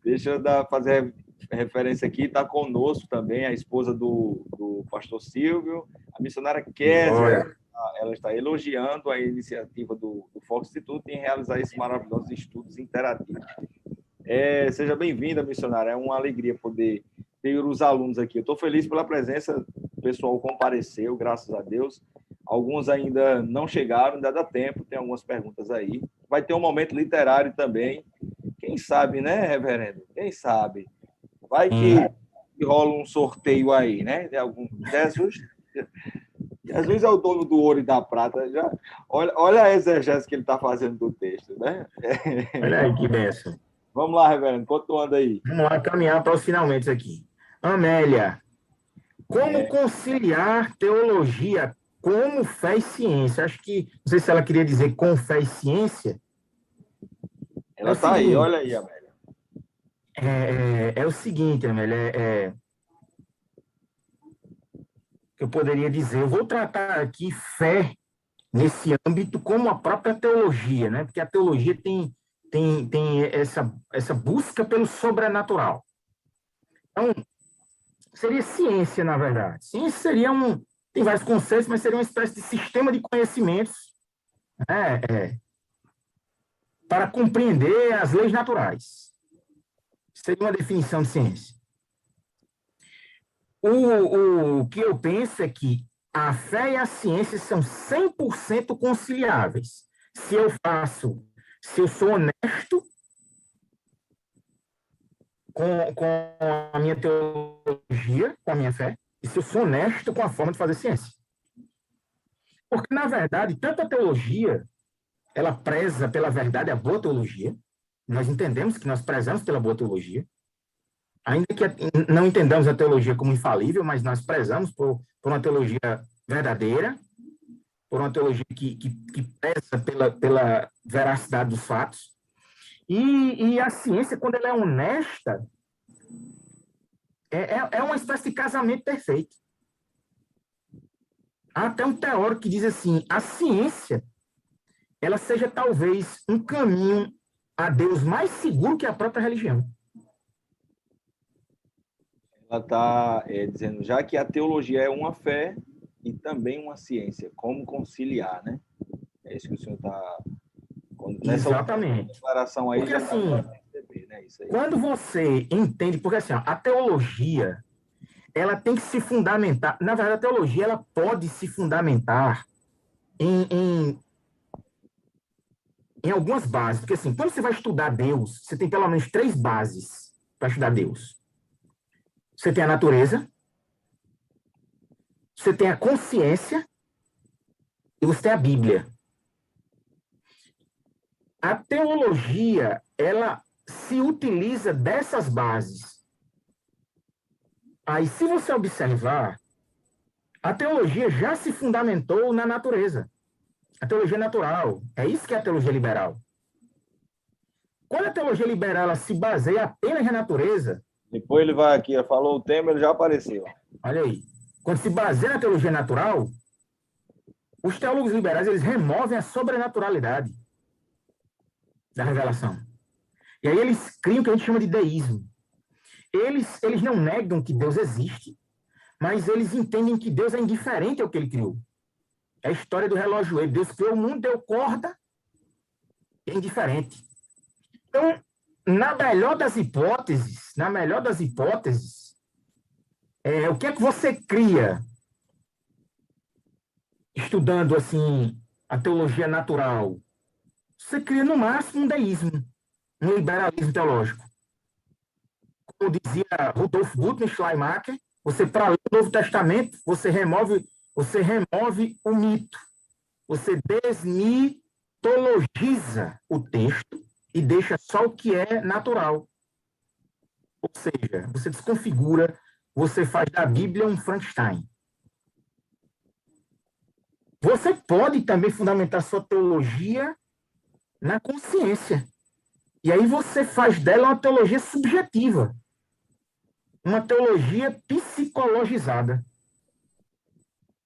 Deixa eu fazer referência aqui, está conosco também a esposa do pastor Silvio, a missionária Kézia. Ela está elogiando a iniciativa do Fox Institute em realizar esses maravilhosos estudos interativos. Seja bem-vinda, missionária. É uma alegria poder ter os alunos aqui. Eu estou feliz pela presença, o pessoal compareceu, graças a Deus. Alguns ainda não chegaram, ainda dá tempo, tem algumas perguntas aí. Vai ter um momento literário também. Quem sabe, né, reverendo? Quem sabe? Vai que rola um sorteio aí, né? De algum... Jesus é o dono do ouro e da prata. Já... Olha a exegese que ele está fazendo do texto, né? Olha aí que benção. Vamos lá, reverendo, continuando aí. Vamos lá caminhar para os finalmente aqui. Amélia, como conciliar teologia como fé e ciência? Acho que, não sei se ela queria dizer com fé e ciência. Ela está aí, olha aí, Amélia. É o seguinte, Amélia, eu poderia dizer, eu vou tratar aqui fé nesse âmbito como a própria teologia, né? Porque a teologia tem essa busca pelo sobrenatural. Então, seria ciência, na verdade. Ciência seria tem vários conceitos, mas seria uma espécie de sistema de conhecimentos, né? Para compreender as leis naturais. Seria uma definição de ciência. O que eu penso é que a fé e a ciência são 100% conciliáveis. Se eu sou honesto com a minha teologia, com a minha fé, e se eu sou honesto com a forma de fazer ciência. Porque, na verdade, tanto a teologia, ela preza pela verdade, a boa teologia. Nós entendemos que nós prezamos pela boa teologia. Ainda que não entendamos a teologia como infalível, mas nós prezamos por uma teologia verdadeira, por uma teologia que preza pela veracidade dos fatos. E a ciência, quando ela é honesta, é uma espécie de casamento perfeito. Há até um teórico que diz assim, a ciência, ela seja talvez um caminho a Deus mais seguro que a própria religião. Ela está dizendo, já que a teologia é uma fé e também uma ciência, como conciliar, né? É isso que o senhor está... Exatamente. Declaração aí, porque, já assim, perceber, né? Isso aí. quando você entende... Porque, assim, ó, a teologia, ela tem que se fundamentar... Na verdade, a teologia, ela pode se fundamentar em algumas bases. Porque, assim, quando você vai estudar Deus, você tem pelo menos 3 bases para estudar Deus. Você tem a natureza, você tem a consciência e você tem a Bíblia. A teologia, ela se utiliza dessas bases. Aí, se você observar, a teologia já se fundamentou na natureza. A teologia natural. É isso que é a teologia liberal. Quando a teologia liberal ela se baseia apenas na natureza... Depois ele vai aqui, falou o tema, ele já apareceu. Olha aí. Quando se baseia na teologia natural, os teólogos liberais eles removem a sobrenaturalidade da revelação. E aí eles criam o que a gente chama de deísmo. Eles não negam que Deus existe, mas eles entendem que Deus é indiferente ao que ele criou. É a história do relógio. Deus criou o mundo, deu corda, é indiferente. Então, na melhor das hipóteses, o que é que você cria estudando assim a teologia natural? Você cria no máximo um deísmo, um liberalismo teológico. Como dizia Rudolf Bultmann Schleiermacher, você para ler o Novo Testamento, você remove o mito, você desmitologiza o texto e deixa só o que é natural. Ou seja, você desconfigura, você faz da Bíblia um Frankenstein. Você pode também fundamentar sua teologia na consciência. E aí você faz dela uma teologia subjetiva. Uma teologia psicologizada.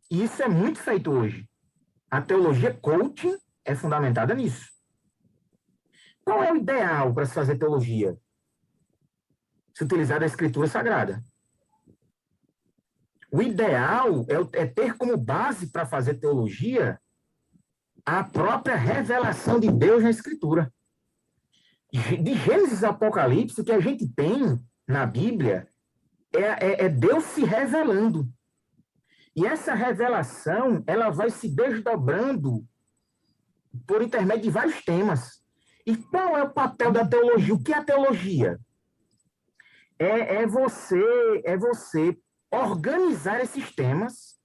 E isso é muito feito hoje. A teologia coaching é fundamentada nisso. Qual é o ideal para se fazer teologia? Se utilizar a Escritura Sagrada. O ideal é ter como base para fazer teologia a própria revelação de Deus na Escritura. De Gênesis a Apocalipse, o que a gente tem na Bíblia é Deus se revelando. E essa revelação, ela vai se desdobrando por intermédio de vários temas. E qual é o papel da teologia? O que é a teologia? É você organizar esses temas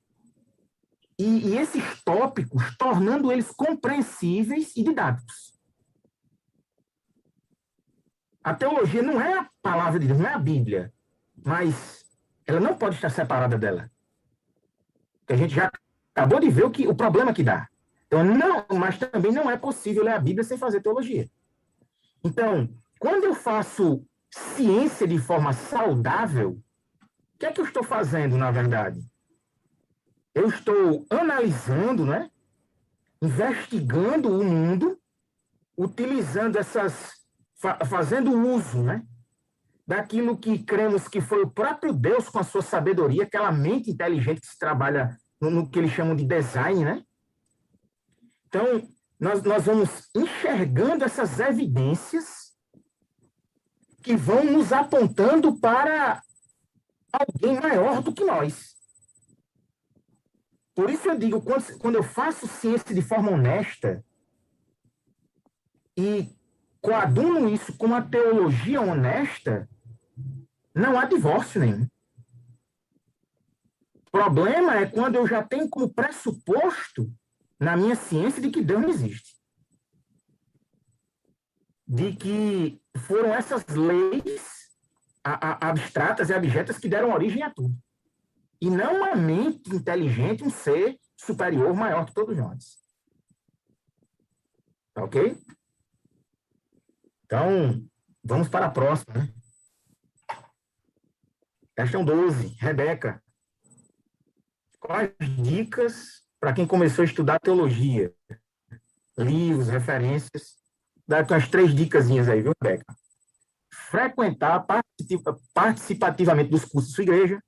e esses tópicos, tornando eles compreensíveis e didáticos. A teologia não é a palavra de Deus, não é a Bíblia, mas ela não pode estar separada dela. A gente já acabou de ver o problema que dá. Então, mas também não é possível ler a Bíblia sem fazer teologia. Então, quando eu faço ciência de forma saudável, o que é que eu estou fazendo, na verdade? Eu estou analisando, né? Investigando o mundo, utilizando fazendo uso, né? Daquilo que cremos que foi o próprio Deus com a sua sabedoria, aquela mente inteligente que se trabalha no que eles chamam de design, né? Então, nós vamos enxergando essas evidências que vão nos apontando para alguém maior do que nós. Por isso eu digo, quando eu faço ciência de forma honesta e coaduno isso com uma teologia honesta, não há divórcio nenhum. O problema é quando eu já tenho como pressuposto na minha ciência de que Deus não existe. De que foram essas leis abstratas e abjetas que deram origem a tudo. E não uma mente inteligente, um ser superior, maior que todos nós. Tá ok? Então, vamos para a próxima, né? Questão 12, Rebeca. Quais dicas para quem começou a estudar teologia? Livros, referências. Dá aqui umas 3 dicasinhas aí, viu, Rebeca? Frequentar participativamente dos cursos da sua igreja,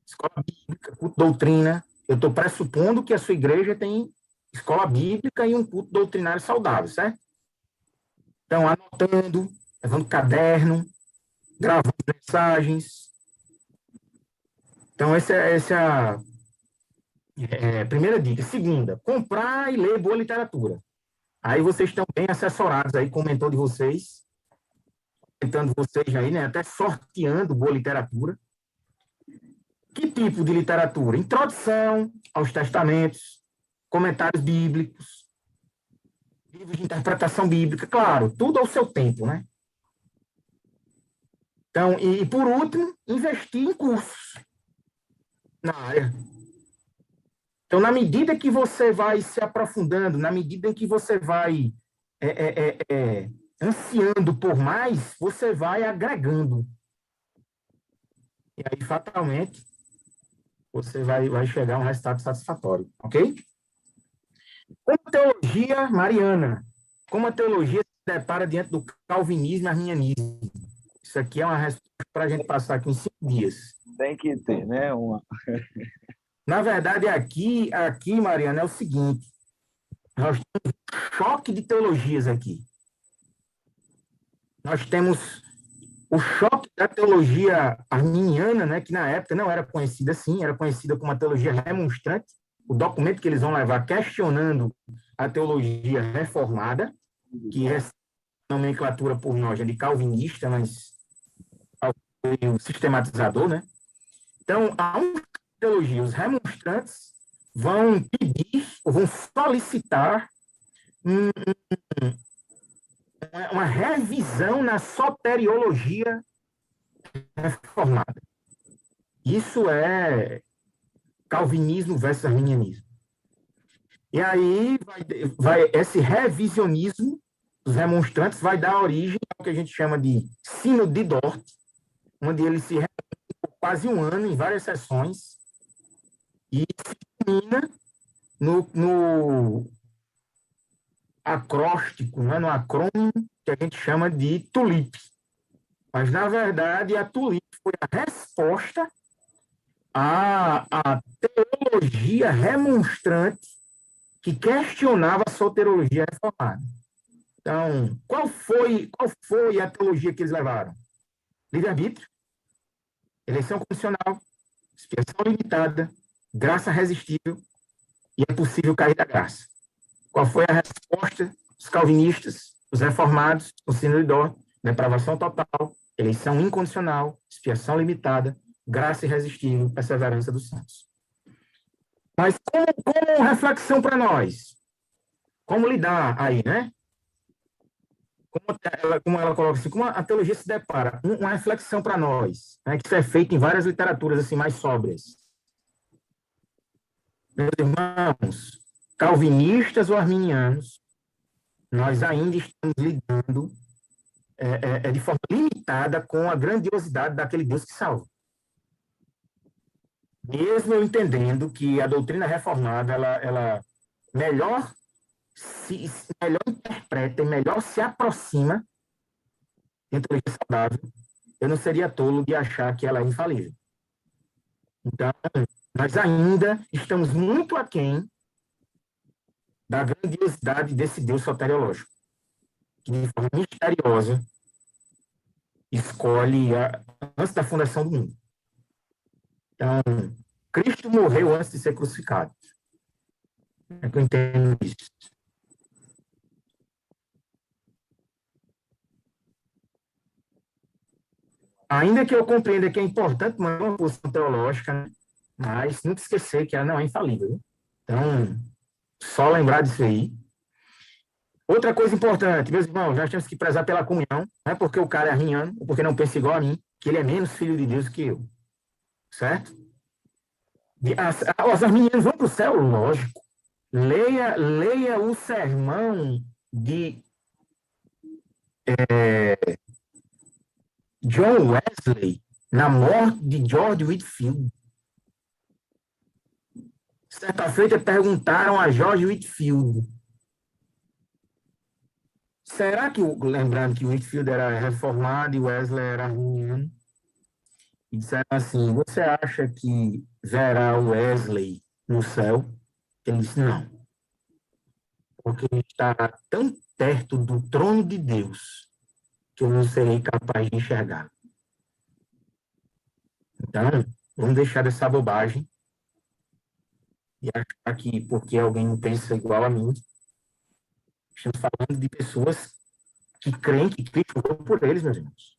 escola bíblica, culto, doutrina. Eu estou pressupondo que a sua igreja tem escola bíblica e um culto doutrinário saudável, certo? Então, anotando, levando caderno, gravando mensagens. Então, essa é a primeira dica. Segunda, comprar e ler boa literatura. Aí vocês estão bem assessorados aí com o mentor de vocês, tentando vocês aí, né, até sorteando boa literatura. Que tipo de literatura? Introdução aos testamentos, comentários bíblicos, livros de interpretação bíblica, claro, tudo ao seu tempo, né? Então, e por último, investir em cursos na área. Então, na medida que você vai se aprofundando, na medida em que você vai ansiando por mais, você vai agregando. E aí, fatalmente, você vai chegar a um resultado satisfatório, ok? Como a teologia mariana, como a teologia se depara diante do calvinismo e arminianismo? Isso aqui é uma resposta para a gente passar aqui em 5 dias. Tem que ter, né? Na verdade, aqui, Mariana, é o seguinte, nós temos um choque de teologias aqui. Nós temos o choque da teologia arminiana, né, que na época não era conhecida assim, era conhecida como a teologia remonstrante, o documento que eles vão levar questionando a teologia reformada, que é nomenclatura por nós é de calvinista, mas o sistematizador, né? Então, há uma teologia, os remonstrantes vão pedir, ou vão solicitar uma revisão na soteriologia reformada. Isso é calvinismo versus arminianismo. E aí, esse revisionismo dos remonstrantes vai dar origem ao que a gente chama de Sínodo de Dort, onde ele se reúne por quase um ano, em várias sessões, e se termina no acróstico, né, no acrônimo que a gente chama de TULIP. Mas, na verdade, a TULIP foi a resposta à teologia remonstrante que questionava a soteriologia reformada. Então, qual foi a teologia que eles levaram? Livre-arbítrio, eleição condicional, expiação limitada, graça resistível e é possível cair da graça. Qual foi a resposta dos calvinistas, dos reformados, o Sínodo de Dort? Depravação total, eleição incondicional, expiação limitada, graça irresistível, perseverança dos santos. Mas como reflexão para nós? Como lidar aí, né? Como ela coloca assim, como a teologia se depara, uma reflexão para nós, né, que isso é feito em várias literaturas assim mais sóbrias. Meus irmãos, calvinistas ou arminianos, nós ainda estamos lidando de forma limitada com a grandiosidade daquele Deus que salva. Mesmo eu entendendo que a doutrina reformada, ela melhor interpreta e melhor se aproxima de teologia saudável, eu não seria tolo de achar que ela é infalível. Então, nós ainda estamos muito aquém da grandiosidade desse Deus soteriológico, que de forma misteriosa escolhe antes da fundação do mundo. Então, Cristo morreu antes de ser crucificado. É que eu entendo isso. Ainda que eu compreenda que é importante manter uma posição teológica, né? Mas nunca esquecer que ela não é infalível. Né? Então, só lembrar disso aí. Outra coisa importante, meus irmãos, nós temos que prezar pela comunhão, não é porque o cara é arminiano, ou porque não pensa igual a mim, que ele é menos filho de Deus que eu. Certo? Os arminianos vão para o céu? Lógico. Leia o sermão de John Wesley na morte de George Whitefield. Certa feita perguntaram a George Whitefield, será que, lembrando que Whitefield era reformado e Wesley era arminiano, e disseram assim, você acha que verá Wesley no céu? Ele disse, não. porque está tão perto do trono de Deus que eu não serei capaz de enxergar. Então, vamos deixar dessa bobagem e achar que porque alguém não pensa igual a mim, estamos falando de pessoas que creem que Cristo morreu por eles, meus irmãos.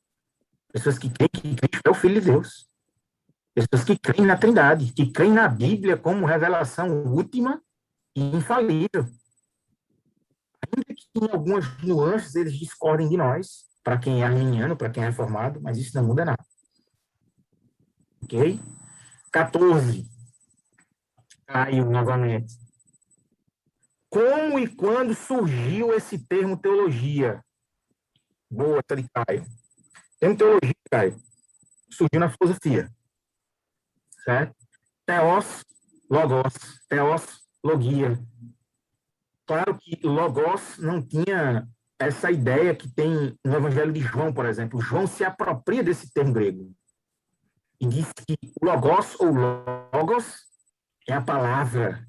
Pessoas que creem que Cristo é o Filho de Deus. Pessoas que creem na Trindade, que creem na Bíblia como revelação última e infalível. Ainda que em algumas nuances eles discordem de nós, para quem é arminiano, para quem é reformado, mas isso não muda nada. Ok? 14. Caio, novamente. Como e quando surgiu esse termo teologia? Boa, tá de Caio. Termo teologia, Caio, surgiu na filosofia. Certo? Theos, logos. Theos, logia. Claro que logos não tinha essa ideia que tem no Evangelho de João, por exemplo. João se apropria desse termo grego e diz que logos ou logos é a palavra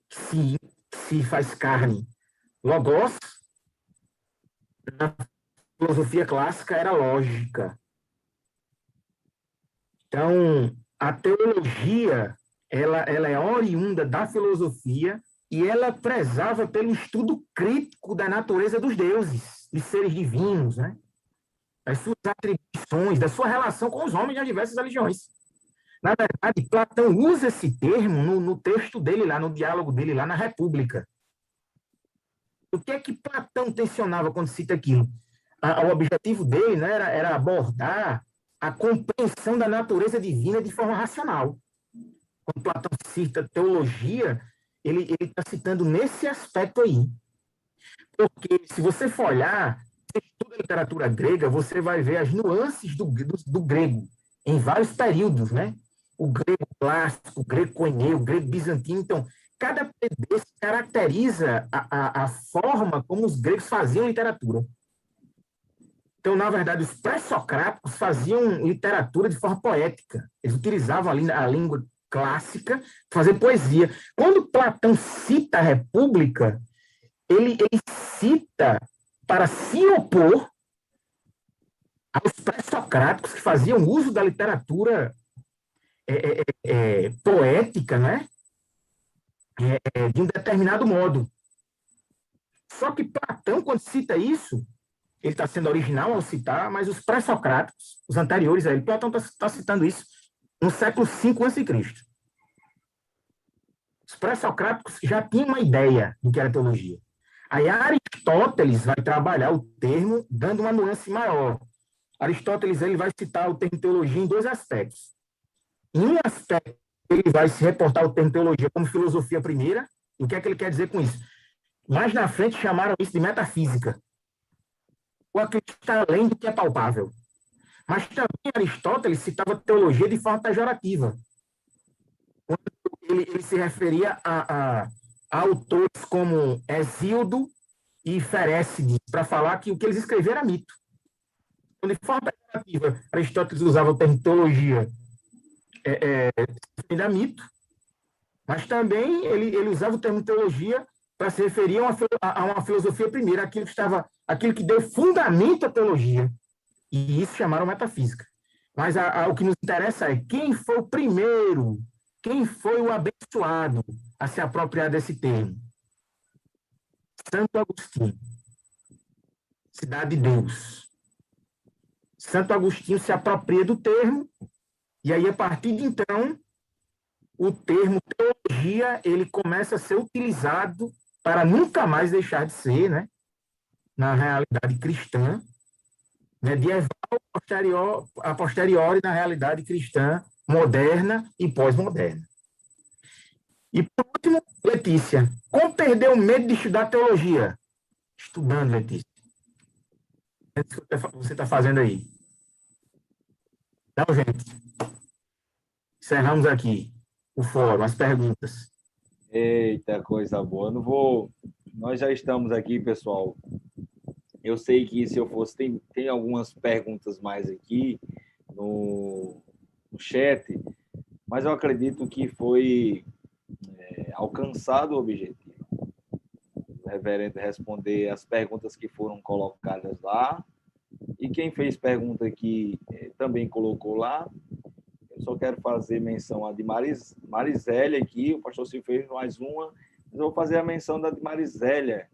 que se faz carne. Logos, na filosofia clássica, era lógica. Então, a teologia, ela é oriunda da filosofia e ela prezava pelo estudo crítico da natureza dos deuses, dos seres divinos, né? Das suas atribuições, da sua relação com os homens das diversas religiões. Na verdade, Platão usa esse termo no texto dele lá, no diálogo dele lá na República. O que é que Platão tensionava quando cita aquilo? O objetivo dele, né, era abordar a compreensão da natureza divina de forma racional. Quando Platão cita teologia, ele está citando nesse aspecto aí. Porque se você for olhar, se estuda a literatura grega, você vai ver as nuances do grego em vários períodos, né? O grego clássico, o grego koineu, o grego bizantino. Então, cada período caracteriza a forma como os gregos faziam literatura. Então, na verdade, os pré-socráticos faziam literatura de forma poética. Eles utilizavam a língua clássica para fazer poesia. Quando Platão cita a República, ele cita para se opor aos pré-socráticos que faziam uso da literatura poética, né? De um determinado modo. Só que Platão, quando cita isso, ele está sendo original ao citar, mas os pré-socráticos, os anteriores a ele, Platão está citando isso no século V a.C. Os pré-socráticos já tinham uma ideia do que era teologia. Aí Aristóteles vai trabalhar o termo dando uma nuance maior. Aristóteles ele vai citar o termo teologia em dois aspectos. Em um aspecto, ele vai se reportar o termo teologia como filosofia primeira. E o que é que ele quer dizer com isso? Mais na frente chamaram isso de metafísica. Ou aquilo que está além do que é palpável. Mas também Aristóteles citava teologia de forma pejorativa. Quando ele se referia a autores como Hesíodo e Ferécides, para falar que o que eles escreveram era mito. Então, de forma pejorativa, Aristóteles usava o termo teologia da mito, mas também ele usava o termo teologia para se referir a uma filosofia primeira, aquilo que deu fundamento à teologia. E isso chamaram metafísica. Mas o que nos interessa é quem foi o primeiro, quem foi o abençoado a se apropriar desse termo. Santo Agostinho, Cidade de Deus. Santo Agostinho se apropria do termo, e aí, a partir de então, o termo teologia ele começa a ser utilizado para nunca mais deixar de ser, né, na realidade cristã, medieval a posteriori na realidade cristã moderna e pós-moderna. E, por último, Letícia. Como perder o medo de estudar teologia? Estudando, Letícia. É isso que você está fazendo aí. Então, gente, encerramos aqui o fórum, as perguntas. Eita, coisa boa. Não vou. Nós já estamos aqui, pessoal. Eu sei que se eu fosse, tem algumas perguntas mais aqui no chat, mas eu acredito que foi alcançado o objetivo. reverendo responder as perguntas que foram colocadas lá. E quem fez pergunta aqui também colocou lá. Eu só quero fazer menção a de Marizélia aqui, o pastor Silvio fez mais uma, mas eu vou fazer a menção da de Marizélia,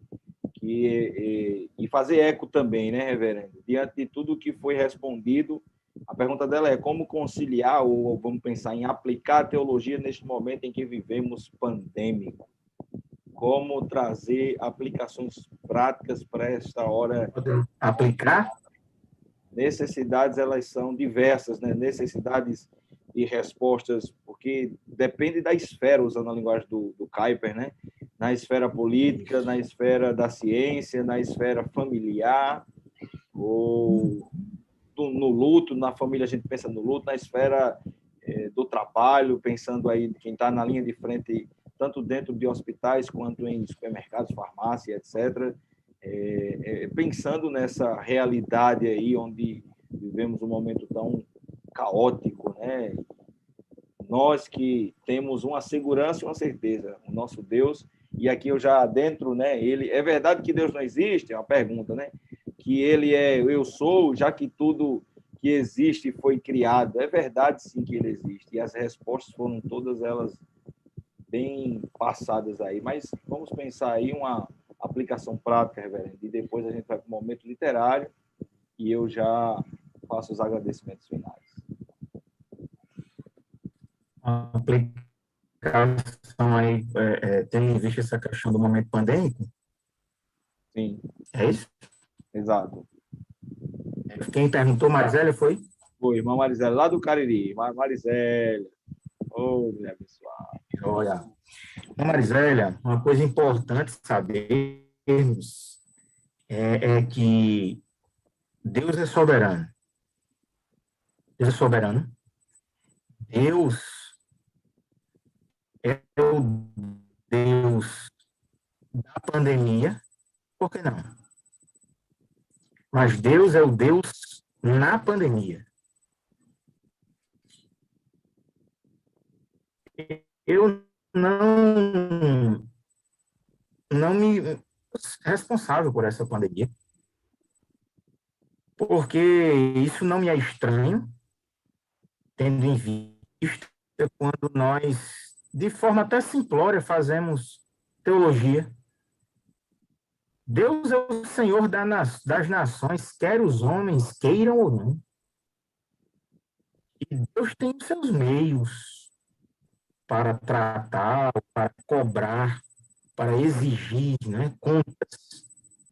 e fazer eco também, né, reverendo? Diante de tudo que foi respondido, a pergunta dela é como conciliar, ou vamos pensar em aplicar a teologia neste momento em que vivemos pandêmico. Como trazer aplicações práticas para esta hora. Aplicar? Necessidades, elas são diversas, né? Necessidades e respostas, porque depende da esfera, usando a linguagem do Kuyper, né? Na esfera política, na esfera da ciência, na esfera familiar, ou no luto, na família a gente pensa no luto, na esfera do trabalho, pensando aí quem está na linha de frente, tanto dentro de hospitais quanto em supermercados, farmácia, etc., pensando nessa realidade aí onde vivemos um momento tão caótico, né? Nós que temos uma segurança e uma certeza, o nosso Deus, e aqui eu já adentro, né? Ele, é verdade que Deus não existe? É uma pergunta, né? Que ele é eu sou, já que tudo que existe foi criado. É verdade, sim, que ele existe. E as respostas foram todas elas bem passadas aí. Mas vamos pensar aí uma aplicação prática, reverendo, e depois a gente vai para o momento literário e eu já faço os agradecimentos finais. A aplicação aí, tem em vista essa questão do momento pandêmico? Sim. É isso? Exato. Quem perguntou, Marizélia, foi? Foi, irmã Marizélia, lá do Cariri. Marizélia. Ô, mulher abençoada. Olha, Marizélia, uma coisa importante sabermos é que Deus é soberano. Deus é soberano. Deus é o Deus da pandemia, por que não? Mas Deus é o Deus na pandemia. Eu não me responsável por essa pandemia, porque isso não me é estranho, tendo em vista quando nós, de forma até simplória, fazemos teologia. Deus é o Senhor das nações, quer os homens queiram ou não. E Deus tem os seus meios para tratar, para cobrar, para exigir, né, contas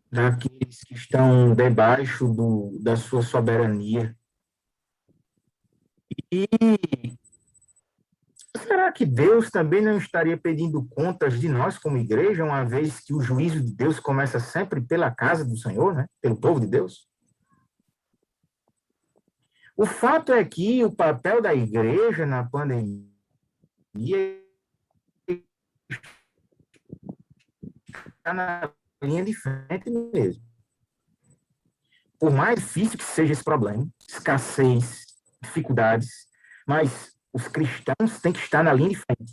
daqueles que estão debaixo da sua soberania. E será que Deus também não estaria pedindo contas de nós como igreja, uma vez que o juízo de Deus começa sempre pela casa do Senhor, né, pelo povo de Deus? O fato é que o papel da igreja na pandemia está na linha de frente mesmo. Por mais difícil que seja esse problema, escassez, dificuldades, mas os cristãos têm que estar na linha de frente.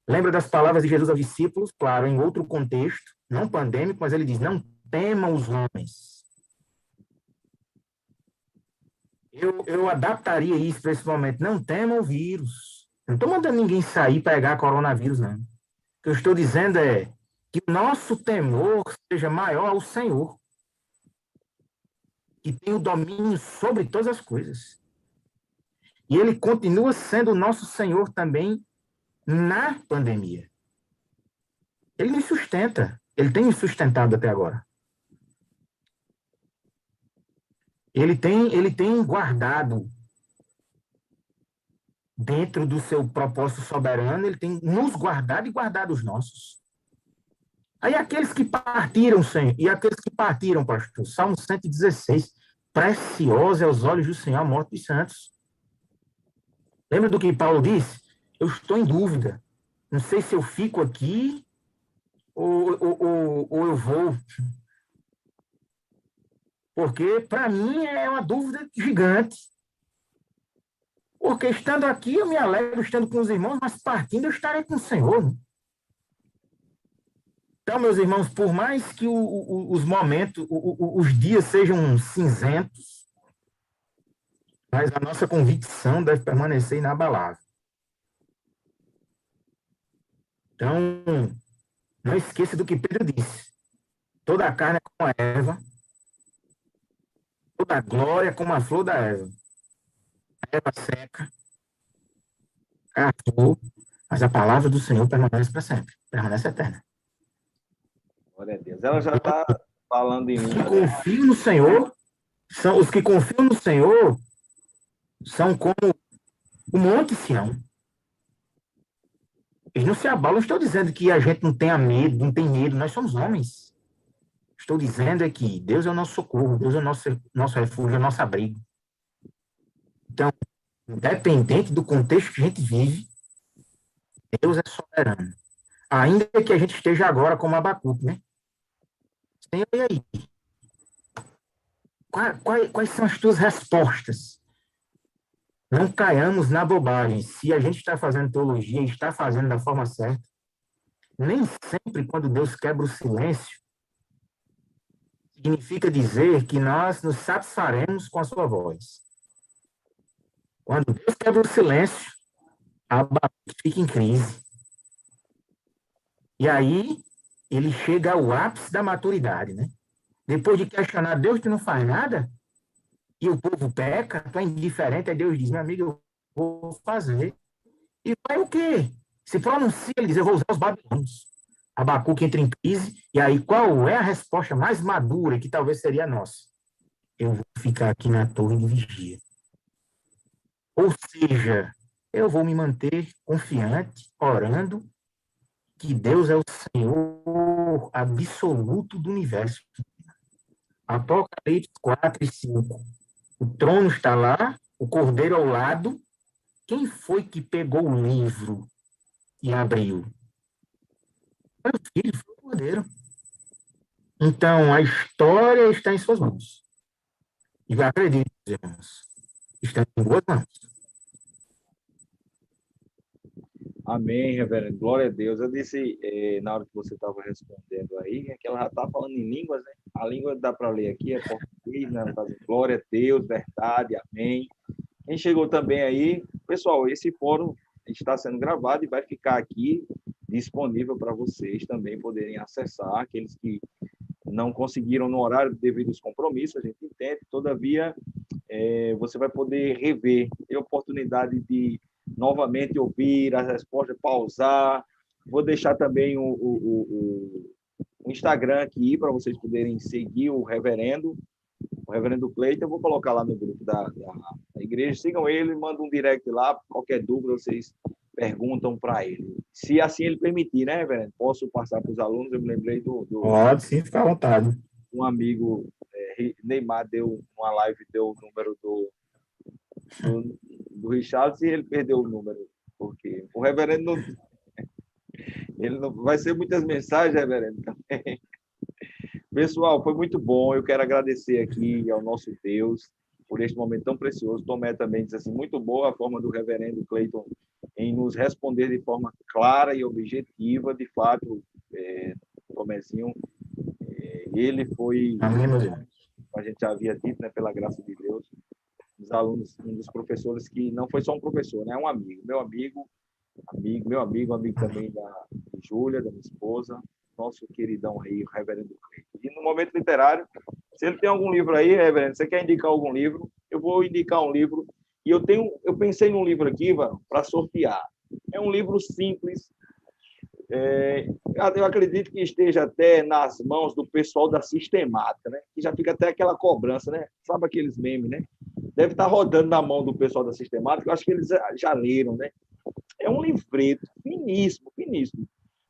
Lembra das palavras de Jesus aos discípulos? Claro, em outro contexto, não pandêmico, mas ele diz, não temam os homens. Eu adaptaria isso para esse momento. Não temam o vírus. Não estou mandando ninguém sair pegar coronavírus, não. O que eu estou dizendo é que o nosso temor seja maior ao Senhor, que tem o domínio sobre todas as coisas. E ele continua sendo o nosso Senhor também na pandemia. Ele nos sustenta. Ele tem nos sustentado até agora. Ele tem guardado dentro do seu propósito soberano, ele tem nos guardado e guardado os nossos. Aí aqueles que partiram, Senhor, e aqueles que partiram, pastor, Salmo 116, preciosa aos olhos do Senhor a morte dos santos. Lembra do que Paulo disse? Eu estou em dúvida. Não sei se eu fico aqui ou eu vou. Porque, para mim, é uma dúvida gigante. Porque estando aqui, eu me alegro estando com os irmãos, mas partindo, eu estarei com o Senhor. Né? Então, meus irmãos, por mais que os momentos, os dias sejam cinzentos, mas a nossa convicção deve permanecer inabalável. Então, não esqueça do que Pedro disse. Toda a carne é como a erva, toda a glória é como a flor da erva. A erva seca, a flor, mas a palavra do Senhor permanece para sempre, permanece eterna. Glória a Deus. Ela já está falando em Os que língua. confiam no Senhor, os que confiam no Senhor são como o Monte Sião. Eles não se abalam. Não estou dizendo que a gente não tenha medo, não tem medo, nós somos homens. Estou dizendo é que Deus é o nosso socorro, Deus é o nosso refúgio, é o nosso abrigo. Então, independente do contexto que a gente vive, Deus é soberano. Ainda que a gente esteja agora como Abacuque, né? Senhor, e aí? Quais são as tuas respostas? Não caiamos na bobagem. Se a gente está fazendo teologia e está fazendo da forma certa, nem sempre quando Deus quebra o silêncio, significa dizer que nós nos satisfaremos com a sua voz. Quando Deus quebra o silêncio, a Abacuque fica em crise. E aí, ele chega ao ápice da maturidade, né? Depois de questionar, Deus, tu não faz nada? E o povo peca, tu é indiferente, aí Deus diz, meu amigo, eu vou fazer. E vai o quê? Se pronuncia, ele diz, eu vou usar os babilônios. Abacuque entra em crise, e aí qual é a resposta mais madura, que talvez seria a nossa? Eu vou ficar aqui na torre de vigia. Ou seja, eu vou me manter confiante, orando, que Deus é o Senhor absoluto do universo. Apocalipse 4 e 5. O trono está lá, o cordeiro ao lado. Quem foi que pegou o livro e abriu? Foi o filho, foi o cordeiro. Então, a história está em suas mãos. E acredite, irmãos, está em boas mãos. Amém, reverendo. Glória a Deus. Eu disse, na hora que você estava respondendo aí, que ela já está falando em línguas, né? A língua dá para ler aqui, é português, né? Ela tá dizendo, glória a Deus, verdade, amém. Quem chegou também aí, pessoal, esse fórum está sendo gravado e vai ficar aqui disponível para vocês também poderem acessar, aqueles que não conseguiram no horário devido aos compromissos, a gente entende, todavia, você vai poder rever, ter oportunidade de novamente ouvir as respostas, pausar. Vou deixar também o Instagram aqui para vocês poderem seguir o reverendo Cleiton. Eu vou colocar lá no grupo da igreja. Sigam ele, mandam um direct lá. Qualquer dúvida, vocês perguntam para ele. Se assim ele permitir, né, reverendo? Posso passar para os alunos? Eu me lembrei Pode sim, fica à vontade. Um amigo, Neymar, deu uma live, deu o número do Richard e ele perdeu o número, porque o reverendo não, ele não vai ser muitas mensagens, reverendo, também. Pessoal, foi muito bom, eu quero agradecer aqui ao nosso Deus por este momento tão precioso. Tomé também diz assim, muito boa a forma do reverendo Cleiton em nos responder de forma clara e objetiva, de fato, Tomézinho, ele foi, amém, meus irmãos, a gente já havia dito, né, pela graça de Deus, dos alunos, um dos professores que não foi só um professor, né? É um amigo, meu amigo também da Júlia, da minha esposa, nosso queridão aí, o reverendo Cleiton. E no momento literário, se ele tem algum livro aí, reverendo, você quer indicar algum livro? Eu vou indicar um livro, e eu pensei num livro aqui, para sortear. É um livro simples, eu acredito que esteja até nas mãos do pessoal da sistemática, né? Que já fica até aquela cobrança, né? Sabe aqueles memes, né? Deve estar rodando na mão do pessoal da sistemática, eu acho que eles já leram, né? É um livreto finíssimo,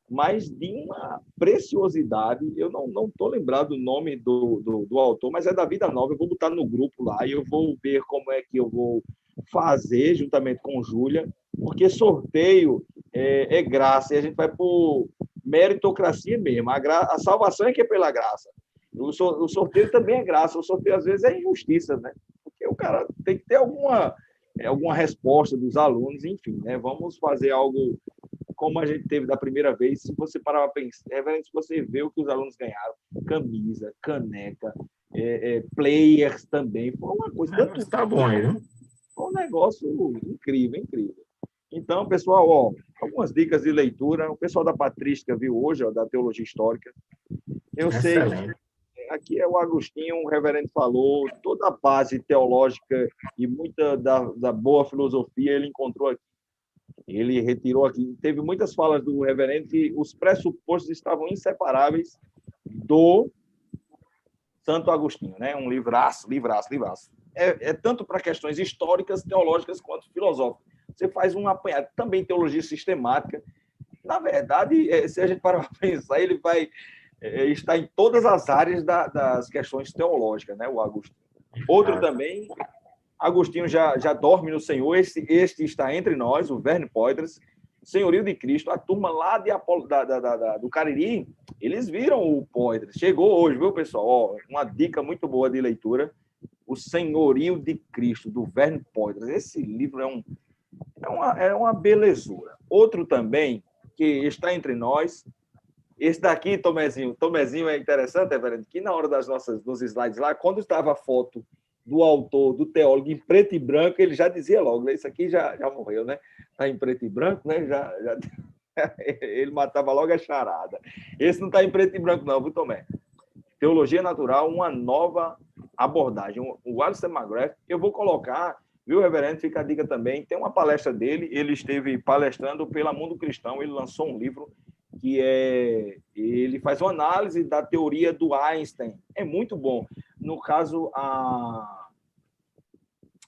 mas de uma preciosidade. Eu não estou lembrado do nome do autor, mas é da Vida Nova. Eu vou botar no grupo lá e eu vou ver como é que eu vou fazer, juntamente com Júlia, porque sorteio é graça, e a gente vai por meritocracia mesmo. A salvação é que é pela graça. O sorteio também é graça. O sorteio, às vezes, é injustiça, né? Porque o cara tem que ter alguma resposta dos alunos, enfim, né? Vamos fazer algo como a gente teve da primeira vez, se você parar para pensar, reverendo, se você vê o que os alunos ganharam, camisa, caneca, players também, foi uma coisa... Tanto Está bom aí, viu? foi um negócio incrível, incrível. Então, pessoal, ó, algumas dicas de leitura. O pessoal da Patrística viu hoje, ó, da Teologia Histórica. Eu sei Excelente. que aqui é o Agostinho, o reverendo falou, toda a base teológica e muita da boa filosofia ele encontrou aqui. Ele retirou aqui. Teve muitas falas do reverendo que os pressupostos estavam inseparáveis do Santo Agostinho, né? Um livraço, livraço, livraço. É tanto para questões históricas, teológicas, quanto filosóficas. Você faz um apanhado, também teologia sistemática. Na verdade, se a gente parar para pensar, ele vai estar em todas as áreas das questões teológicas, né? O Agostinho. Outro também, Agostinho já dorme no Senhor, este está entre nós, o Verne Poydras, Senhorio de Cristo, a turma lá do Cariri, eles viram o Poydras. Chegou hoje, viu, pessoal? Ó, uma dica muito boa de leitura, O Senhorio de Cristo, do Verne Poydras. Esse livro é uma belezura. Outro também, que está entre nós, esse daqui, Tomezinho é interessante, reverendo, que na hora dos slides lá, quando estava a foto do autor, do teólogo, em preto e branco, ele já dizia logo, né? Isso aqui já morreu, né? Está em preto e branco, né? Ele matava logo a charada. Esse não está em preto e branco, não, viu, Tomé? Teologia Natural, uma nova abordagem. O Alistair McGrath, eu vou colocar, viu, reverendo? Fica a dica também. Tem uma palestra dele, ele esteve palestrando pela Mundo Cristão, ele lançou um livro que ele faz uma análise da teoria do Einstein. É muito bom. No caso, a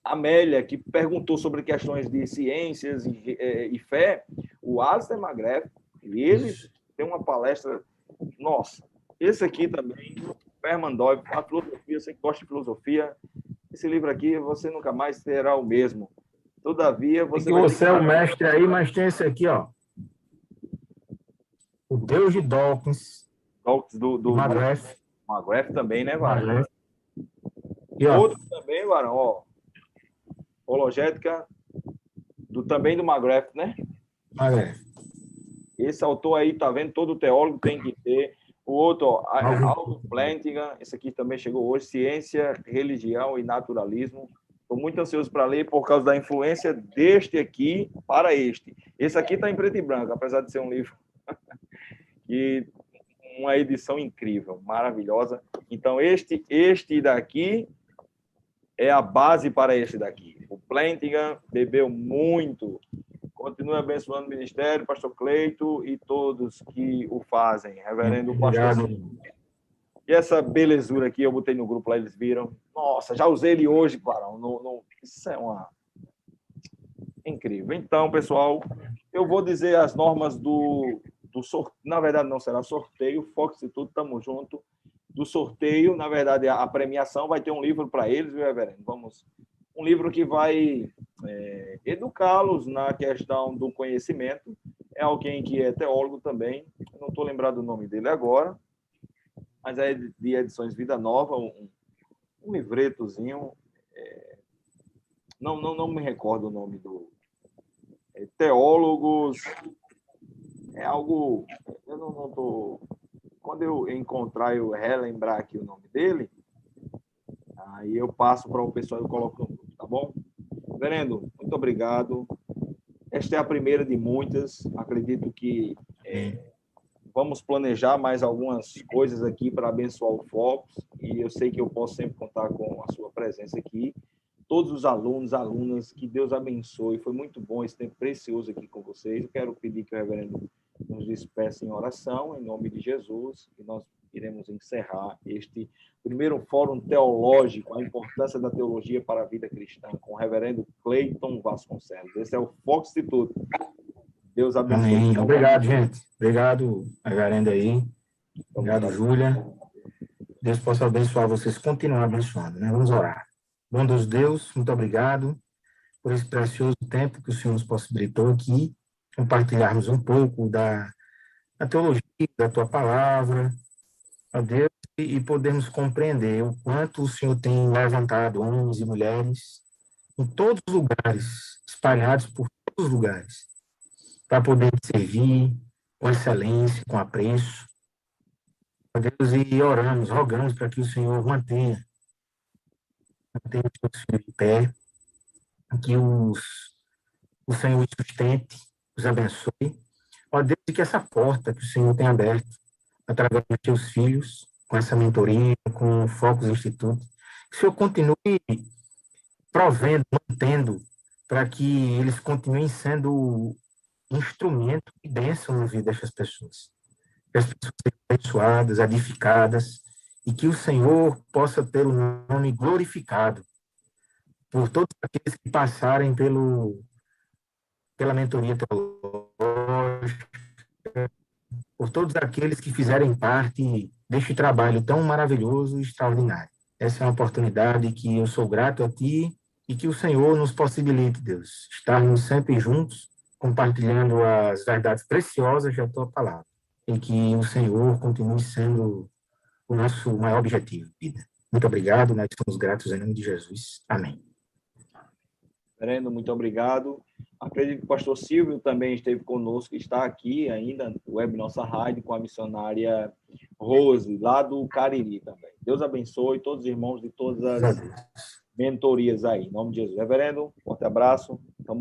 Amélia, que perguntou sobre questões de ciências e fé, o Alistair McGrath, ele tem uma palestra, nossa, esse aqui também, Herman Doyle, a filosofia, você que gosta de filosofia, esse livro aqui, você nunca mais será o mesmo. Todavia, você é o mestre aí, mas tem esse aqui, ó. O Deus de Dawkins. Dawkins do McGrath. McGrath também, né, Varão? E, ó, outro também, Varão, ó. Apologética também do McGrath, né? McGrath. Esse autor aí, tá vendo? Todo teólogo tem que ter. O outro, ó, Aldo Plantinga, esse aqui também chegou hoje, Ciência, Religião e Naturalismo. Estou muito ansioso para ler por causa da influência deste aqui para este. Esse aqui está em preto e branco, apesar de ser um livro e uma edição incrível, maravilhosa. Então, este daqui é a base para este daqui. O Plantinga bebeu muito. Continue abençoando o ministério, pastor Cleito e todos que o fazem. Reverendo pastor. E essa belezura aqui, eu botei no grupo lá, eles viram. Nossa, já usei ele hoje, Barão. Isso é uma... incrível. Então, pessoal, eu vou dizer as normas do sorteio. Na verdade, não será sorteio. Fox e tudo, estamos juntos. Do sorteio, na verdade, a premiação vai ter um livro para eles, viu, reverendo? Um livro que vai educá-los na questão do conhecimento. É alguém que é teólogo também. Eu não estou lembrado do nome dele agora, mas é de Edições Vida Nova, um livretozinho. Não me recordo o nome do... Teólogos... É algo... Eu não estou... Quando eu encontrar, eu relembrar aqui o nome dele, aí eu passo para o pessoal e coloco no grupo, tá bom? Reverendo, muito obrigado. Esta é a primeira de muitas. Acredito que vamos planejar mais algumas coisas aqui para abençoar o Focus, e eu sei que eu posso sempre contar com a sua presença aqui. Todos os alunos, alunas, que Deus abençoe. Foi muito bom esse tempo precioso aqui com vocês. Eu quero pedir que o reverendo nos despeça em oração, em nome de Jesus, e nós iremos encerrar este primeiro fórum teológico, a importância da teologia para a vida cristã, com o reverendo Cleiton Vasconcelos. Esse é o Foco Instituto. Deus abençoe. Amém. Obrigado, gente. Obrigado, reverendo aí. Obrigado, Júlia. Deus possa abençoar vocês, continuar abençoando, né? Vamos orar. Bondoso Deus, muito obrigado por esse precioso tempo que o Senhor nos possibilitou aqui, compartilharmos um pouco da teologia, da tua palavra, a Deus, e podermos compreender o quanto o Senhor tem levantado homens e mulheres em todos os lugares, espalhados por todos os lugares, para poder te servir com excelência, com apreço. Ó Deus, e oramos, rogamos para que o Senhor mantenha os teus filhos de pé, que o Senhor os sustente, os abençoe. Ó Deus, e que essa porta que o Senhor tem aberto através dos teus filhos, com essa mentoria, com o Focus Instituto, que o Senhor continue provendo, mantendo, para que eles continuem sendo instrumento de bênção na vida dessas pessoas. Que as pessoas sejam abençoadas, edificadas, e que o Senhor possa ter o nome glorificado por todos aqueles que passarem pela mentoria teológica, por todos aqueles que fizerem parte deste trabalho tão maravilhoso e extraordinário. Essa é uma oportunidade que eu sou grato a Ti e que o Senhor nos possibilite, Deus, estarmos sempre juntos, compartilhando as verdades preciosas da Tua palavra. E que o Senhor continue sendo o nosso maior objetivo, vida. Muito obrigado, nós somos gratos em nome de Jesus. Amém. Reverendo, muito obrigado. Acredito que o pastor Silvio também esteve conosco, está aqui ainda, no Web Nossa Rádio, com a missionária Rose, lá do Cariri também. Deus abençoe todos os irmãos de todas as mentorias aí, em nome de Jesus. Reverendo, forte abraço. Tamo